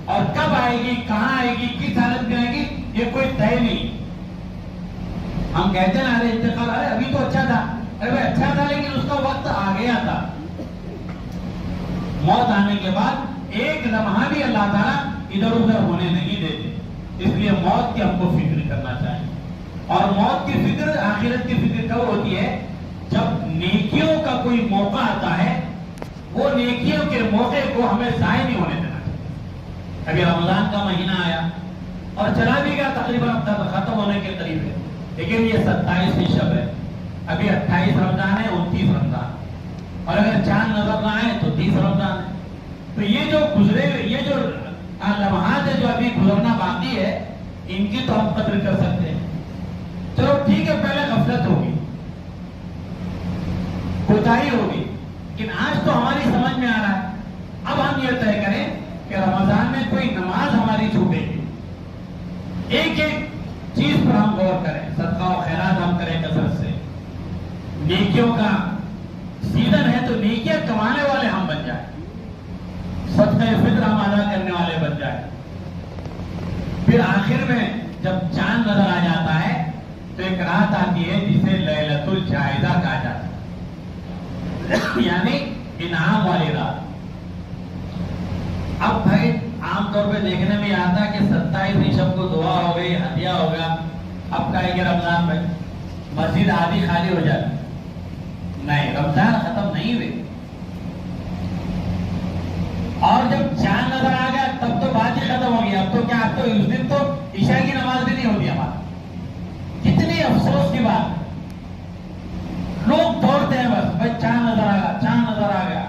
اور کب آئے گی، کہاں آئے گی، کس حالت میں آئے گی، یہ کوئی طے نہیں. ہم کہتے ہیں ارے انتقال، ارے ابھی تو اچھا تھا. ارے بھائی اچھا تھا لیکن اس کا وقت آ گیا تھا. موت آنے کے بعد ایک لمحہ بھی اللہ تعالیٰ ادھر ادھر ہونے نہیں دیتے. اس لیے موت کی ہم کو فکر کرنا چاہیے. اور موت کی فکر، آخرت کی فکر کب ہوتی ہے؟ جب نیکیوں کا کوئی موقع آتا ہے. وہ نیکیوں کے موقع کو ہمیں ضائع نہیں ہونے دینا چاہیے. ابھی رمضان کا مہینہ آیا اور چلا بھی گیا، تقریباً اب ختم ہونے کے قریب ہے. لیکن یہ 27ویں شب ہے. ابھی 28 رمضان ہے، 29 رمضان، اور اگر چاند نظر نہ آئے تو 30 رمضان ہے. تو یہ جو گزرے، یہ جو لمحات ہے جو ابھی گزرنا باقی ہے، ان کی تو ہم قدر کر سکتے ہیں. چلو ٹھیک ہے، پہلے غفلت ہوگی، کوتاہی ہوگی، لیکن آج تو ہماری سمجھ میں آ رہا ہے. اب ہم یہ طے کریں کہ رمضان میں کوئی نماز ہماری چھوٹے گی. ایک ایک چیز پر ہم غور کریں، صدقہ و خیرات ہم کریں کثرت سے. نیکیوں کا سیزن ہے تو نیکیاں کمانے والے ہم بن جائیں، صدقہ فطر ہم ادا کرنے والے بن جائیں. پھر آخر میں جب چاند نظر آ جاتا ہے تو ایک رات آتی ہے جسے لیلۃ الجائزہ کہا جاتا ہے، یعنی انعام والی رات. اب بھائی عام طور پہ دیکھنے میں آتا ہے کہ 27ویں شب کو دعا ہو گئی، ہدیہ ہو گیا، اب کہے کہ رمضان میں مسجد آدھی خالی ہو جاتی. نہیں، رمضان ختم نہیں ہوئی. اور جب چاند نظر آ گیا تب تو بات ہی ختم ہو گئی. اب تو کیا، اب تو اس دن تو عشاء کی نماز بھی نہیں ہوتی ہمارا. کتنی افسوس کی بات. لوگ دوڑتے ہیں بس، بھائی چاند نظر آ گیا، چاند نظر آ گیا.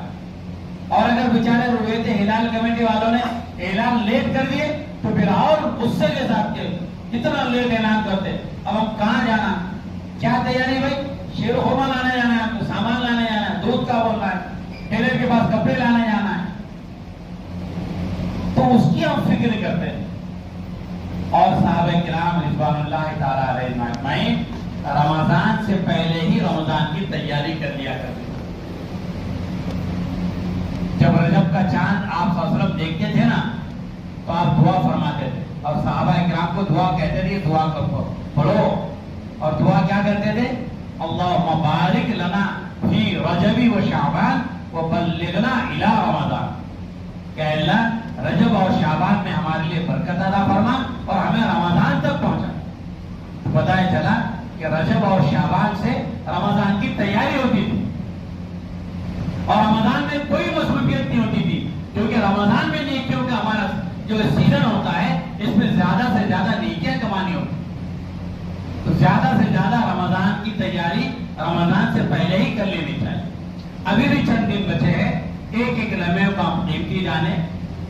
اور اگر بیچارے روئے تھے ہلال کمیٹی والوں نے اعلان لیٹ کر دیے تو پھر اور غصے کے ساتھ کتنا لیٹ اعلان کرتے. اب ہم کہاں جانا، کیا تیاری بھائی؟ شیر خورما لانے جانا ہے، آپ کو سامان لانے جانا ہے، دودھ کا بول رہا ہے، ٹیلر کے پاس کپڑے لانے جانا ہے. تو اس کی ہم فکر کرتے ہیں. اور صحابہ کرام رضوان اللہ تعالی علیہم اجمعین رمضان سے پہلے ہی رمضان کی تیاری کر لیا کرتے. جب رجب کا چاند آپ صلی اللہ علیہ وسلم دیکھتے تھے نا تو آپ دعا فرماتے تھے، اور صحابہ کرام کو دعا کہتے تھے، دعا کرو پڑھو. اور دعا کیا کرتے تھے؟ اللہم بارک لنا فی رجب و شعبان وبلغنا الی رمضان. کہ اللہ رجب اور شعبان میں ہمارے لیے برکت عطا فرما اور ہمیں رمضان تک پہنچا. پتہ چلا کہ رجب اور شعبان سے رمضان کی تیاری ہوتی تھی. اور رمضان میں کوئی مصروفیت نہیں ہوتی تھی، کیونکہ رمضان میں نیکیوں کا ہمارا جو سیزن ہوتا ہے اس میں زیادہ سے زیادہ نیکیاں کمانی ہوتی. تو زیادہ سے زیادہ رمضان کی تیاری رمضان سے پہلے ہی کر لینی چاہیے. ابھی بھی چند دن بچے ہیں، ایک ایک لمحے کو ہم قیمتی جانے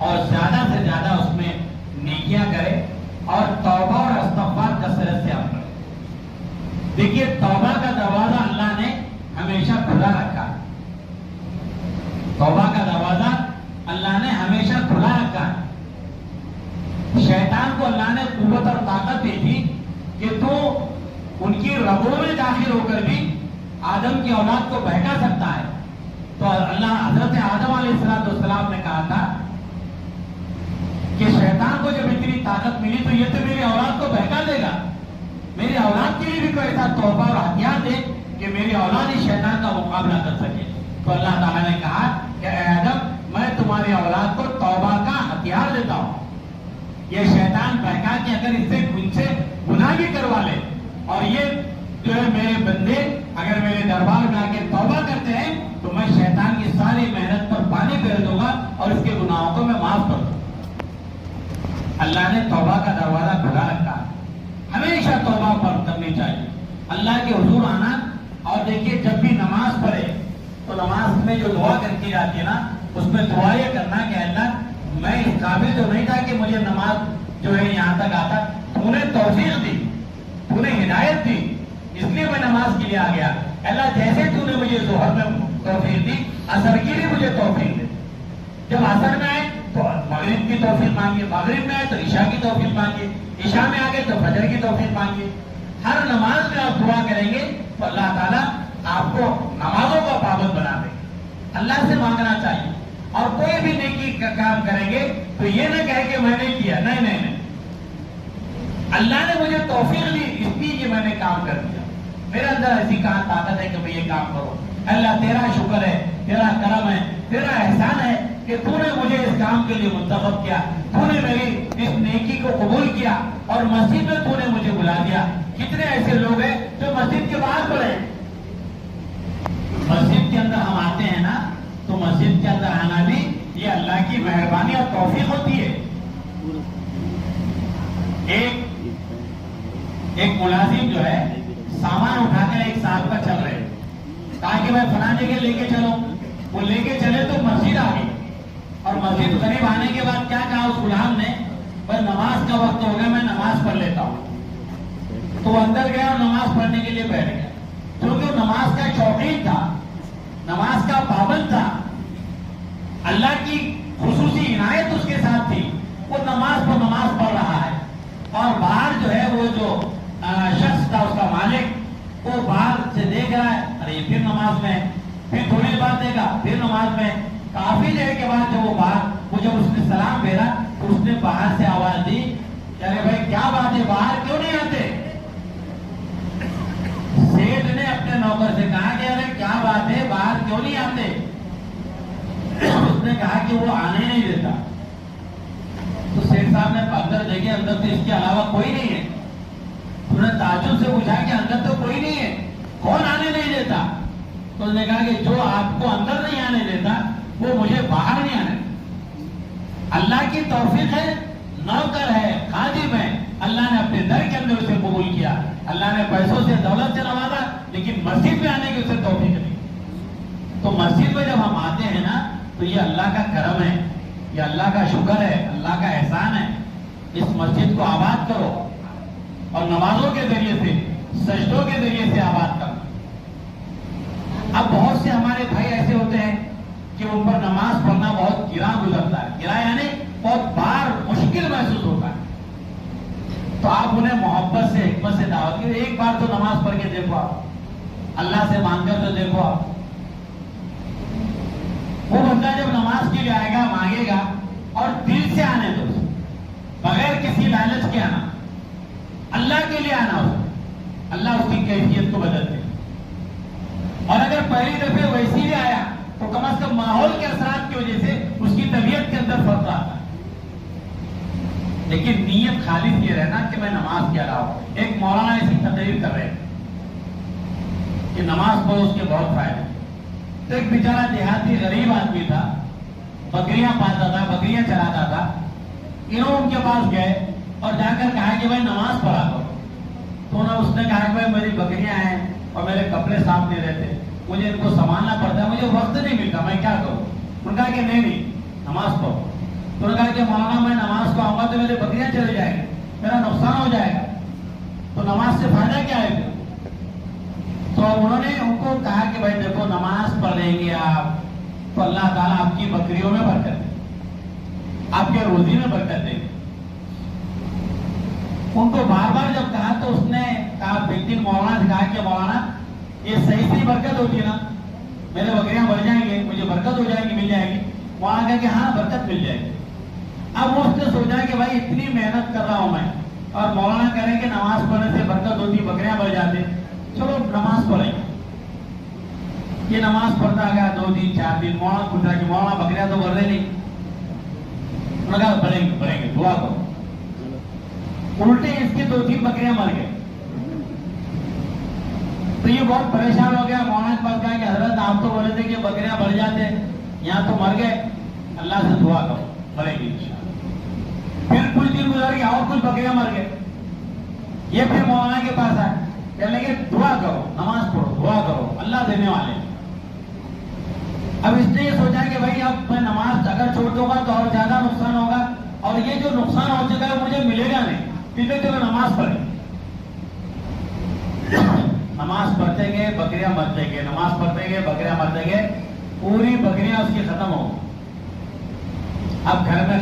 اور زیادہ سے زیادہ اس میں نیکیاں کرے اور توبہ اور استغفار کثرت سے عمل کرے۔ دیکھیے توبہ کا دروازہ اللہ نے ہمیشہ کھلا رکھا ہے، توبہ کا دروازہ اللہ نے ہمیشہ کھلا رکھا ہے۔ شیطان کو اللہ نے قوت اور طاقت دی تھی کہ تو ان کی رگوں میں داخل ہو کر بھی آدم کی اولاد کو بہکا سکتا ہے۔ تو اللہ حضرت آدم علیہ السلام نے کہا تھا کہ شیطان کو جب اتنی طاقت ملی تو یہ تو میری اولاد کو بہکا دے گا، میری اولاد کے لیے بھی کوئی ایسا تحفہ اور ہتھیار دے کہ میری اولاد ہی شیطان کا مقابلہ کر سکے۔ تو اللہ تعالیٰ نے کہا کہ اے آدم میں تمہاری اولاد کو توبہ کا ہتھیار دیتا ہوں۔ یہ شیطان بہکا کہ اگر ان سے گناہ بھی کروا لے اور یہ جو ہے میرے بندے اگر میرے دربار میں آ کے توبہ کرتے ہیں تو میں شیطان کی ساری محنت پر پانی پھیر دوں گا اور اس کے گناہوں کو میں معاف کر دوں گا۔ اللہ نے توبہ کا دروازہ کھلا رکھا ہے، ہمیشہ توبہ پر کرنی چاہیے، اللہ کے حضور آنا۔ اور دیکھیے جب بھی نماز پڑھے تو نماز میں جو دعا کرتی جاتی ہے نا اس میں دعا یہ کرنا کہ اللہ میں اس قابل تو نہیں تھا کہ مجھے نماز جو ہے یہاں تک آتا، تو نے توفیق دی، تو نے ہدایت دی، اس لیے میں نماز کے لیے آ گیا۔ اللہ جیسے تو نے مجھے ظہر میں توفیق دی عصر کے لیے مجھے توفیق دے۔ جب عصر میں آئے تو مغرب کی توفیق مانگیے، مغرب میں آئے تو عشاء کی توفیق مانگیے، عشاء میں آ گئے تو فجر کی توفیق مانگیے۔ ہر نماز میں آپ دعا کریں گے تو اللہ تعالیٰ آپ کو نمازوں کا پابند بنا دے گا۔ اللہ سے مانگنا چاہیے، اور کوئی بھی نیکی کا کام کریں گے تو یہ نہ کہے کہ میں نے کیا، نہیں نہیں نہیں، اللہ نے مجھے توفیق دی اس لیے کہ میں نے کام کر دیا، میرے اندر ایسی کہاں طاقت ہے کہ میں یہ کام کروں۔ اللہ تیرا شکر ہے، تیرا کرم ہے، تیرا احسان ہے کہ تو نے مجھے اس کام کے لیے منتخب کیا، تو نے میری اس نیکی کو قبول کیا اور مسجد میں تو نے مجھے بلا دیا۔ کتنے ایسے لوگ ہیں جو مسجد کے باہر پڑے، مسجد کے اندر ہم آتے ہیں نا تو مسجد کے اندر آنا بھی یہ اللہ کی مہربانی اور توفیق ہوتی ہے۔ ایک ملازم جو ہے سامان اٹھا کر ایک صاحب کا چل رہے کہا کہ میں فلاں جگہ لے کے چلو، وہ لے کے چلے تو مسجد آ گئی، اور مسجد قریب آنے کے بعد کیا کہا اس غلام نے، بس نماز کا وقت ہو گیا میں نماز پڑھ لیتا ہوں۔ تو اندر گیا اور نماز پڑھنے کے لیے بیٹھ گیا، کیونکہ نماز کا شوقین تھا، نماز کا پابند تھا، اللہ کی خصوصی عنایت اس کے ساتھ تھی، وہ نماز پر نماز پڑھ رہا ہے۔ اور باہر جو ہے وہ جو شخص تھا اس کا مالک وہ باہر سے دیکھ رہا ہے، ارے یہ پھر نماز میں، پھر تھوڑی دیر بعد دیکھا پھر نماز میں۔ کافی دیر کے بعد جب وہ جب اس نے سلام پھیرا تو اس نے باہر سے آواز دی کہ ارے بھائی کیا بات ہے باہر کیوں نہیں آتے؟ سیٹھ نے اپنے نوکر سے کہا کہ ارے کیا بات ہے باہر کیوں نہیں آتے؟ اس نے کہا کہ وہ آنے نہیں دیتا۔ تو سیٹھ صاحب نے اندر دیکھے، اندر تو اس کے علاوہ کوئی نہیں ہے۔ انہوں نے تعجب سے پوچھا کہ اندر تو کوئی نہیں ہے، کون آنے نہیں دیتا؟ تو انہوں نے کہا کہ جو آپ کو اندر نہیں آنے دیتا وہ مجھے باہر نہیں آنے دیتا۔ اللہ کی توفیق ہے، نوکر ہے، خادم ہے، اللہ نے اپنے در کے اندر اسے قبول کیا، اللہ نے پیسوں سے دولت سے نوازا، لیکن مسجد میں آنے کی اسے توفیق نہیں۔ تو مسجد میں جب ہم آتے ہیں نا تو یہ اللہ کا کرم ہے، یہ اللہ کا شکر ہے، اللہ کا احسان ہے۔ اس مسجد کو آباد کرو اور نمازوں کے ذریعے سے، سجدوں کے ذریعے سے آباد کرو۔ اب بہت سے ہمارے بھائی ایسے ہوتے ہیں کہ ان پر نماز پڑھنا بہت گراں گزرتا ہے، گراں یعنی بہت بار مشکل محسوس ہوتا ہے۔ تو آپ انہیں محبت سے، حکمت سے دعوت کی، ایک بار تو نماز پڑھ کے دیکھو، آپ اللہ سے مانگ کر تو دیکھو۔ آپ وہ بندہ جب نماز کے لیے آئے گا، مانگے گا اور دل سے آنے دو، بغیر کسی لالچ کے آنا، اللہ کے لیے آنا ہو، اللہ اس کی کیفیت کو بدل دے۔ اور اگر پہلی دفعہ ویسی ہی آیا تو کم از کم ماحول کے اثرات کی وجہ سے اس کی طبیعت کے اندر فرق آتا ہے، لیکن نیت خالص یہ رہنا کہ میں نماز کیا رہا ہوں۔ ایک مولانا ایسی تقریر کر رہے کہ نماز پڑھو اس کے بہت فائدے۔ تو ایک بیچارہ دیہاتی غریب آدمی تھا، بکریاں پالتا تھا، بکریاں چلاتا تھا۔ انہوں ان کے پاس گئے اور جا کر کہا کہ بھائی نماز پڑھا کرو۔ تو اس نے کہا کہ بھائی میری بکریاں ہیں اور میرے کپڑے صاف نہیں رہتے، مجھے ان کو سنبھالنا پڑتا ہے، مجھے وقت نہیں ملتا، میں کیا کروں؟ انہوں نے کہا کہ نہیں نماز پڑھو۔ تو نے کہا کہ مولانا میں نماز کو آؤں گا تو میری بکریاں چلے جائیں گی، میرا نقصان ہو جائے گا، تو نماز سے فائدہ کیا ہے پھر؟ تو انہوں نے ان کو کہا کہ بھائی دیکھو نماز پڑھیں گے آپ تو اللہ تعالیٰ آپ کی بکریوں میں برکت دے، آپ کے روزی میں برکت دے گی۔ ان کو بار بار جب کہا تو اس نے کہا بیٹی مولانا سے کہا کہ مولانا یہ صحیح صحیح برکت ہوتی ہے نا، میرے بکریاں بڑھ جائیں گے، مجھے برکت ہو جائے گی، مل جائے گی۔ مولانا کہا کہ ہاں برکت مل جائے گی۔ اب وہ اس نے سوچا کہ بھائی اتنی محنت کر رہا ہوں میں اور مولانا کہہ رہے ہیں کہ نماز پڑھنے سے برکت ہوتی، بکریاں بڑھ جاتے، چلو نماز پڑھیں گے۔ یہ نماز پڑھتا گیا 2 دن 4 دن، مولانا پوچھ رہا کہ مولانا بکریاں تو بڑھ رہے نہیں، انہوں نے کہا بڑھیں گے دعا کرو۔ الٹے اس کی 2-3 بکریاں مر گئے، تو یہ بہت پریشان ہو گیا، مولانا کے پاس کہا کہ حضرت آپ تو بولے تھے کہ بکریاں بڑھ جاتے، یہاں تو مر گئے، اللہ سے دعا کرو بڑھے گی انشاءاللہ۔ پھر کچھ دن گزر گیا اور کچھ بکریاں مر گئے، یہ پھر مولانا کے پاس آئے، کہنے لگے دعا کرو، نماز پڑھو، دعا کرو، اللہ دینے والے۔ اب اس نے یہ سوچا کہ بھائی اب میں نماز اگر چھوڑ دوں گا تو اور زیادہ نقصان ہوگا، اور یہ جو نقصان ہو چکا ہے مجھے ملے گا نہیں، چلو نماز پڑھیں۔ نماز پڑھتے گئے بکریاں مرتے گئے، نماز پڑھتے گئے بکریاں مرتے گئے، پوری بکریاں اس کی ختم ہو گئی۔ اب گھر میں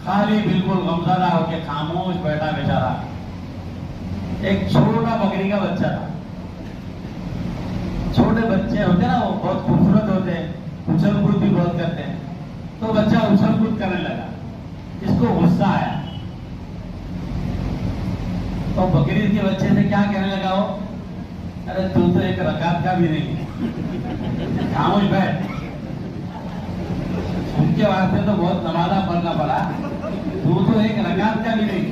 خالی بالکل غمزدہ ہو کے خاموش بیٹھا بیچارہ، ایک چھوٹا بکری کا بچہ تھا۔ چھوٹے بچے ہوتے نا وہ بہت خوبصورت ہوتے ہیں، اچھل کود بھی بہت کرتے ہیں، تو بچہ اچھل کود کرنے لگا، اس کو غصہ آیا، تو بکری کے بچے سے کیا کہنے لگا وہ، ارے تو ایک رکعت کا بھی نہیں، خاموش بیٹھ، ان کے واسطے تو بہت نمازہ پڑھنا پڑا، تو ایک رکعت کا بھی نہیں۔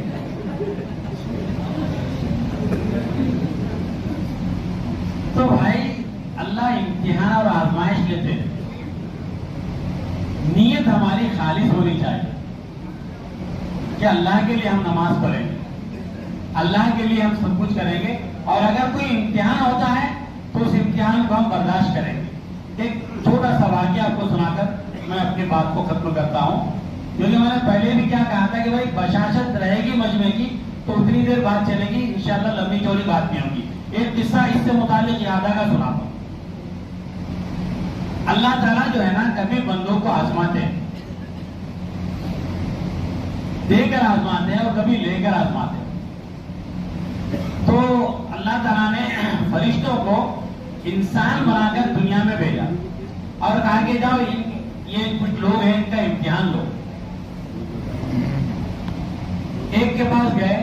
تو بھائی اللہ امتحان اور آزمائش لیتے ہیں، نیت ہماری خالص ہونی چاہیے کہ اللہ کے لیے ہم نماز پڑھیں گے، اللہ کے لیے ہم سب کچھ کریں گے، اور اگر کوئی امتحان ہوتا ہے تو اس امتحان کو ہم برداشت کریں گے۔ ایک چھوٹا سا واقعہ آپ کو سنا کر میں اپنی بات کو ختم کرتا ہوں، کیونکہ میں نے پہلے بھی کیا کہا تھا کہ بھائی بشاشت رہے گی مجمع کی تو اتنی دیر بات چلے گی، انشاءاللہ لمبی چوڑی بات نہیں ہوگی۔ ایک قصہ اس سے متعلق یادہ کا سناتا ہوں۔ اللہ تعالیٰ جو ہے نا کبھی بندوں کو آزماتے ہیں، دے کر آزماتے ہیں اور کبھی لے کر آزماتے ہیں۔ تو اللہ تعالیٰ نے فرشتوں کو انسان بنا کر دنیا میں بھیجا اور کہا کہ جاؤ یہ کچھ لوگ ہیں، ان کا امتحان لو۔ ایک کے پاس گئے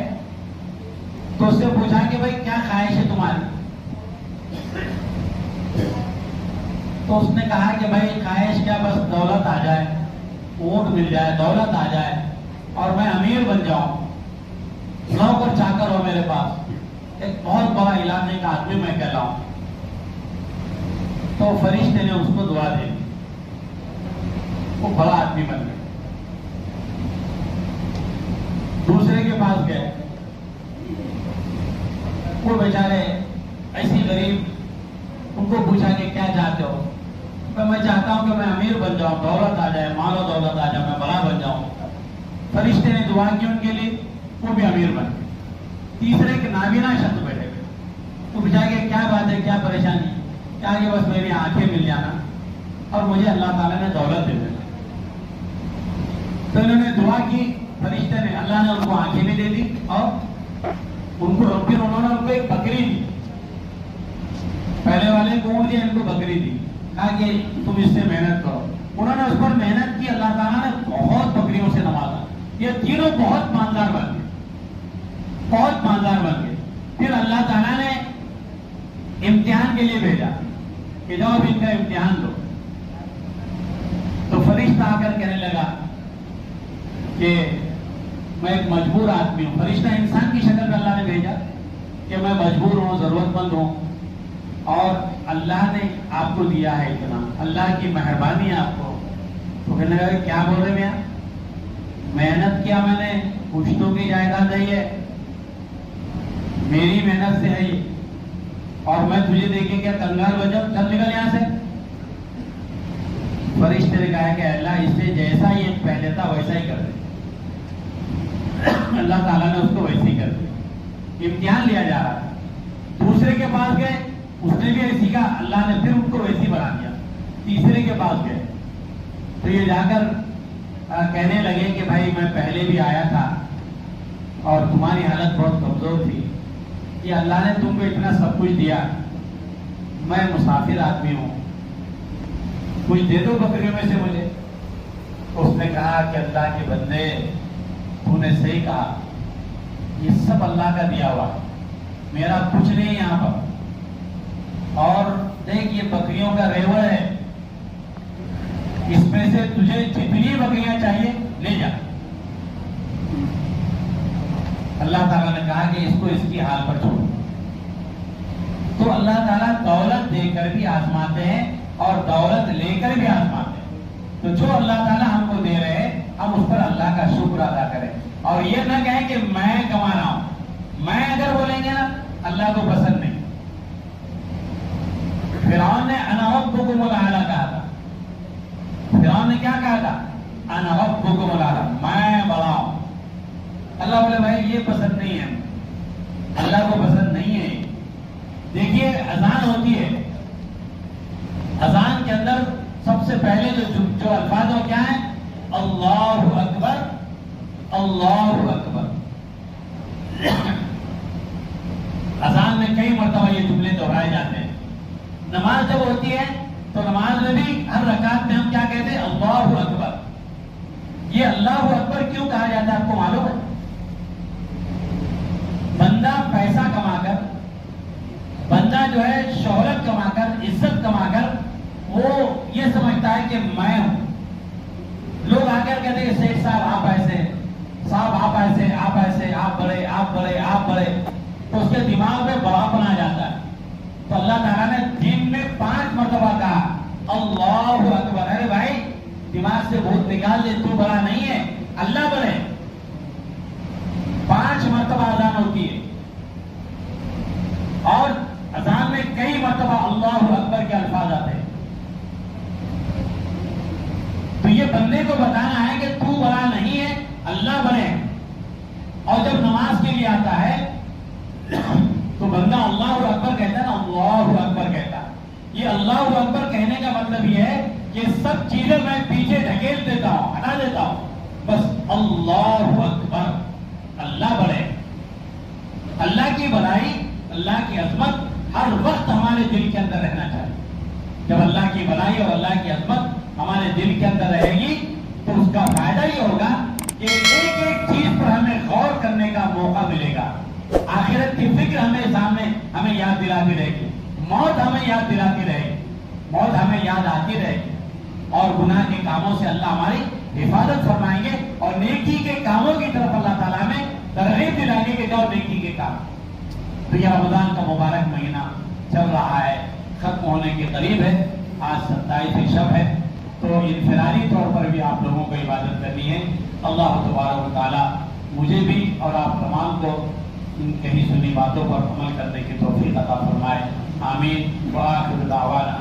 تو اس سے پوچھا کہ بھائی کیا خواہش ہے تمہاری؟ تو اس نے کہا کہ بھائی خواہش کیا، بس دولت آ جائے، اونٹ مل جائے، دولت آ جائے اور میں امیر بن جاؤں، نوکر چاکر ہو میرے پاس، ایک بہت بڑا علاقے کا آدمی میں کہلاؤں۔ تو فرشتے نے اس کو دعا دی، وہ بڑا آدمی بن گیا۔ دوسرے کے پاس گئے، وہ بیچارے ایسی غریب، ان کو پوچھا کہ کیا چاہتے ہو؟ میں چاہتا ہوں کہ میں امیر بن جاؤں، دولت آ جائے، مال و دولت آ جائے، میں بڑا بن جاؤں۔ فرشتے نے دعا کی ان کے لیے، وہ بھی امیر بن گئے۔ تیسرے کے نابینا شخص بیٹھے گئے، وہ پوچھا کہ کیا بات ہے، کیا پریشانی؟ کیا کہ بس میری آنکھیں مل جانا اور مجھے اللہ تعالیٰ نے دولت دے دینا۔ تو انہوں نے دعا کی، فرشتے نے، اللہ نے ان کو آنکھیں بھی دے دی اور ان کو پھر انہوں نے ان کو ایک بکری دی، پہلے والے کو اونٹ دیا، ان کو بکری دی، کہا کہ تم اس سے محنت کرو۔ انہوں نے اس پر محنت کی، اللہ تعالیٰ نے بہت بکریوں سے نوازا، یہ تینوں بہت مالدار بن گئے، بہت مالدار بن گئے۔ پھر اللہ تعالیٰ نے امتحان کے لیے بھیجا کہ جاؤ اب ان کا امتحان دو۔ تو فرشتہ آ کر کہنے لگا کہ میں ایک مجبور آدمی ہوں۔ فرشتہ انسان کی شکل میں اللہ نے بھیجا کہ میں مجبور ہوں، ضرورت مند ہوں، اور اللہ نے آپ کو دیا ہے اتنا، اللہ کی مہربانی ہے آپ کو۔ تو کہنے لگا کہ کیا بول رہے ہیں؟ محنت کیا میں نے، پشتوں کی جائیداد ہے یہ، میری محنت سے ہے یہ، اور میں تجھے دیکھے کیا کنگال بجب، چل نکل یہاں سے۔ فرشتے نے کہا کہ اللہ اس سے جیسا یہ پہلے تھا ویسا ہی کر دے. اللہ تعالیٰ نے اس کو ویسے ہی کر دیا. امتحان لیا جا رہا تھا. دوسرے کے پاس گئے, اس نے بھی ایسی کہا, اللہ نے پھر ان کو ویسے ہی بنا دیا. تیسرے کے پاس گئے تو یہ جا کر کہنے لگے کہ بھائی میں پہلے بھی آیا تھا اور تمہاری حالت بہت کمزور تھی, یہ اللہ نے تم کو اتنا سب کچھ دیا, میں مسافر آدمی ہوں, کچھ دے دو بکریوں میں سے مجھے. اس نے کہا کہ اللہ کے بندے تو نے صحیح کہا, یہ سب اللہ کا دیا ہوا, میرا کچھ نہیں یہاں پر. اور دیکھ یہ بکریوں کا ریوڑ ہے, اس میں سے تجھے جتنی بکریاں چاہیے لے جا. اللہ تعالیٰ نے کہا کہ اس کو اس کی حال پر چھوڑو. تو اللہ تعالیٰ دولت دے کر بھی آزماتے ہیں اور دولت لے کر بھی آزماتے ہیں. تو جو اللہ تعالیٰ ہم کو دے رہے ہیں ہم اس پر اللہ کا شکر ادا کریں, اور یہ نہ کہیں کہ میں کما رہا ہوں. میں اگر بولیں گے نا اللہ کو پسند نہیں. فرعون نے انا ربکم الاعلی کہا تھا. فرعون نے کیا کہا تھا؟ انا ربکم الاعلی, میں بڑا ہوں. اللہ بولے بھائی یہ پسند نہیں ہے, اللہ کو پسند نہیں ہے. دیکھیے اذان ہوتی ہے, اذان کے اندر سب سے پہلے جو الفاظ ہو کیا ہیں؟ اللہ اکبر, اللہ اکبر. اذان میں کئی مرتبہ یہ جملے دہرائے جاتے ہیں. نماز جب ہوتی ہے تو نماز میں بھی ہر رکعت میں ہم کیا کہتے ہیں؟ اللہ اکبر. یہ اللہ اکبر کیوں کہا جاتا ہے آپ کو معلوم ہے؟ بندہ پیسہ کما کر, بندہ جو ہے شہرت کما کر, عزت کما کر وہ یہ سمجھتا ہے کہ میں ہوں. لوگ آ کر کہتے ہیں شیخ صاحب آپ ایسے, صاحب آپ ایسے, آپ ایسے, آپ بڑے, آپ بڑے, آپ بڑے. تو اس کے دماغ میں بڑا بنا جاتا ہے. تو اللہ تعالیٰ نے دن میں 5 مرتبہ کہا اللہ اکبر. ارے بھائی دماغ سے بھوت نکال دے, تو بڑا نہیں ہے, اللہ بڑے. 5 مرتبہ اذان ہوتی ہے اور اذان میں کئی مرتبہ اللہ اکبر کے الفاظ آتے ہیں. تو یہ بندے کو بتانا ہے کہ تو بڑا نہیں ہے, اللہ بڑے. اور جب نماز کے لیے آتا ہے تو بندہ اللہ اکبر کہتا ہے نا, اللہ اکبر کہتا ہے. یہ اللہ اکبر کہنے کا مطلب یہ ہے کہ سب چیزیں میں پیچھے ڈھکیل دیتا ہوں, ہٹا دیتا ہوں, بس اللہ اکبر. اللہ بڑے. اللہ کی بڑائی, اللہ کی عظمت ہر وقت ہمارے دل کے اندر رہنا چاہیے. جب اللہ کی بڑائی اور اللہ کی عظمت ہمارے دل کے اندر رہے گی تو اس کا فائدہ یہ ہوگا کہ ایک ایک چیز پر ہمیں غور کرنے کا موقع ملے گا. آخرت کی فکر ہمیں یاد دلاتی رہے گی, موت ہمیں یاد دلاتی رہے گی, موت ہمیں یاد آتی رہے گی, اور گناہ کے کاموں سے اللہ ہماری حفاظت فرمائیں گے, اور نیکی کے کاموں کی طرف اللہ تعالیٰ میں ترغیب دلائیں گے کہ جاؤ نیکی کے کام. تو یہ رمضان کا مبارک مہینہ چل رہا ہے, ختم ہونے کے قریب ہے. آج 27 شب ہے, تو انفرادی طور پر بھی آپ لوگوں کو عبادت کرنی ہے. اللہ تبارک و تعالیٰ مجھے بھی اور آپ تمام کو ان کہیں سنی باتوں پر عمل کرنے کی توفیق عطا فرمائے. آمین. وآخر دعوانا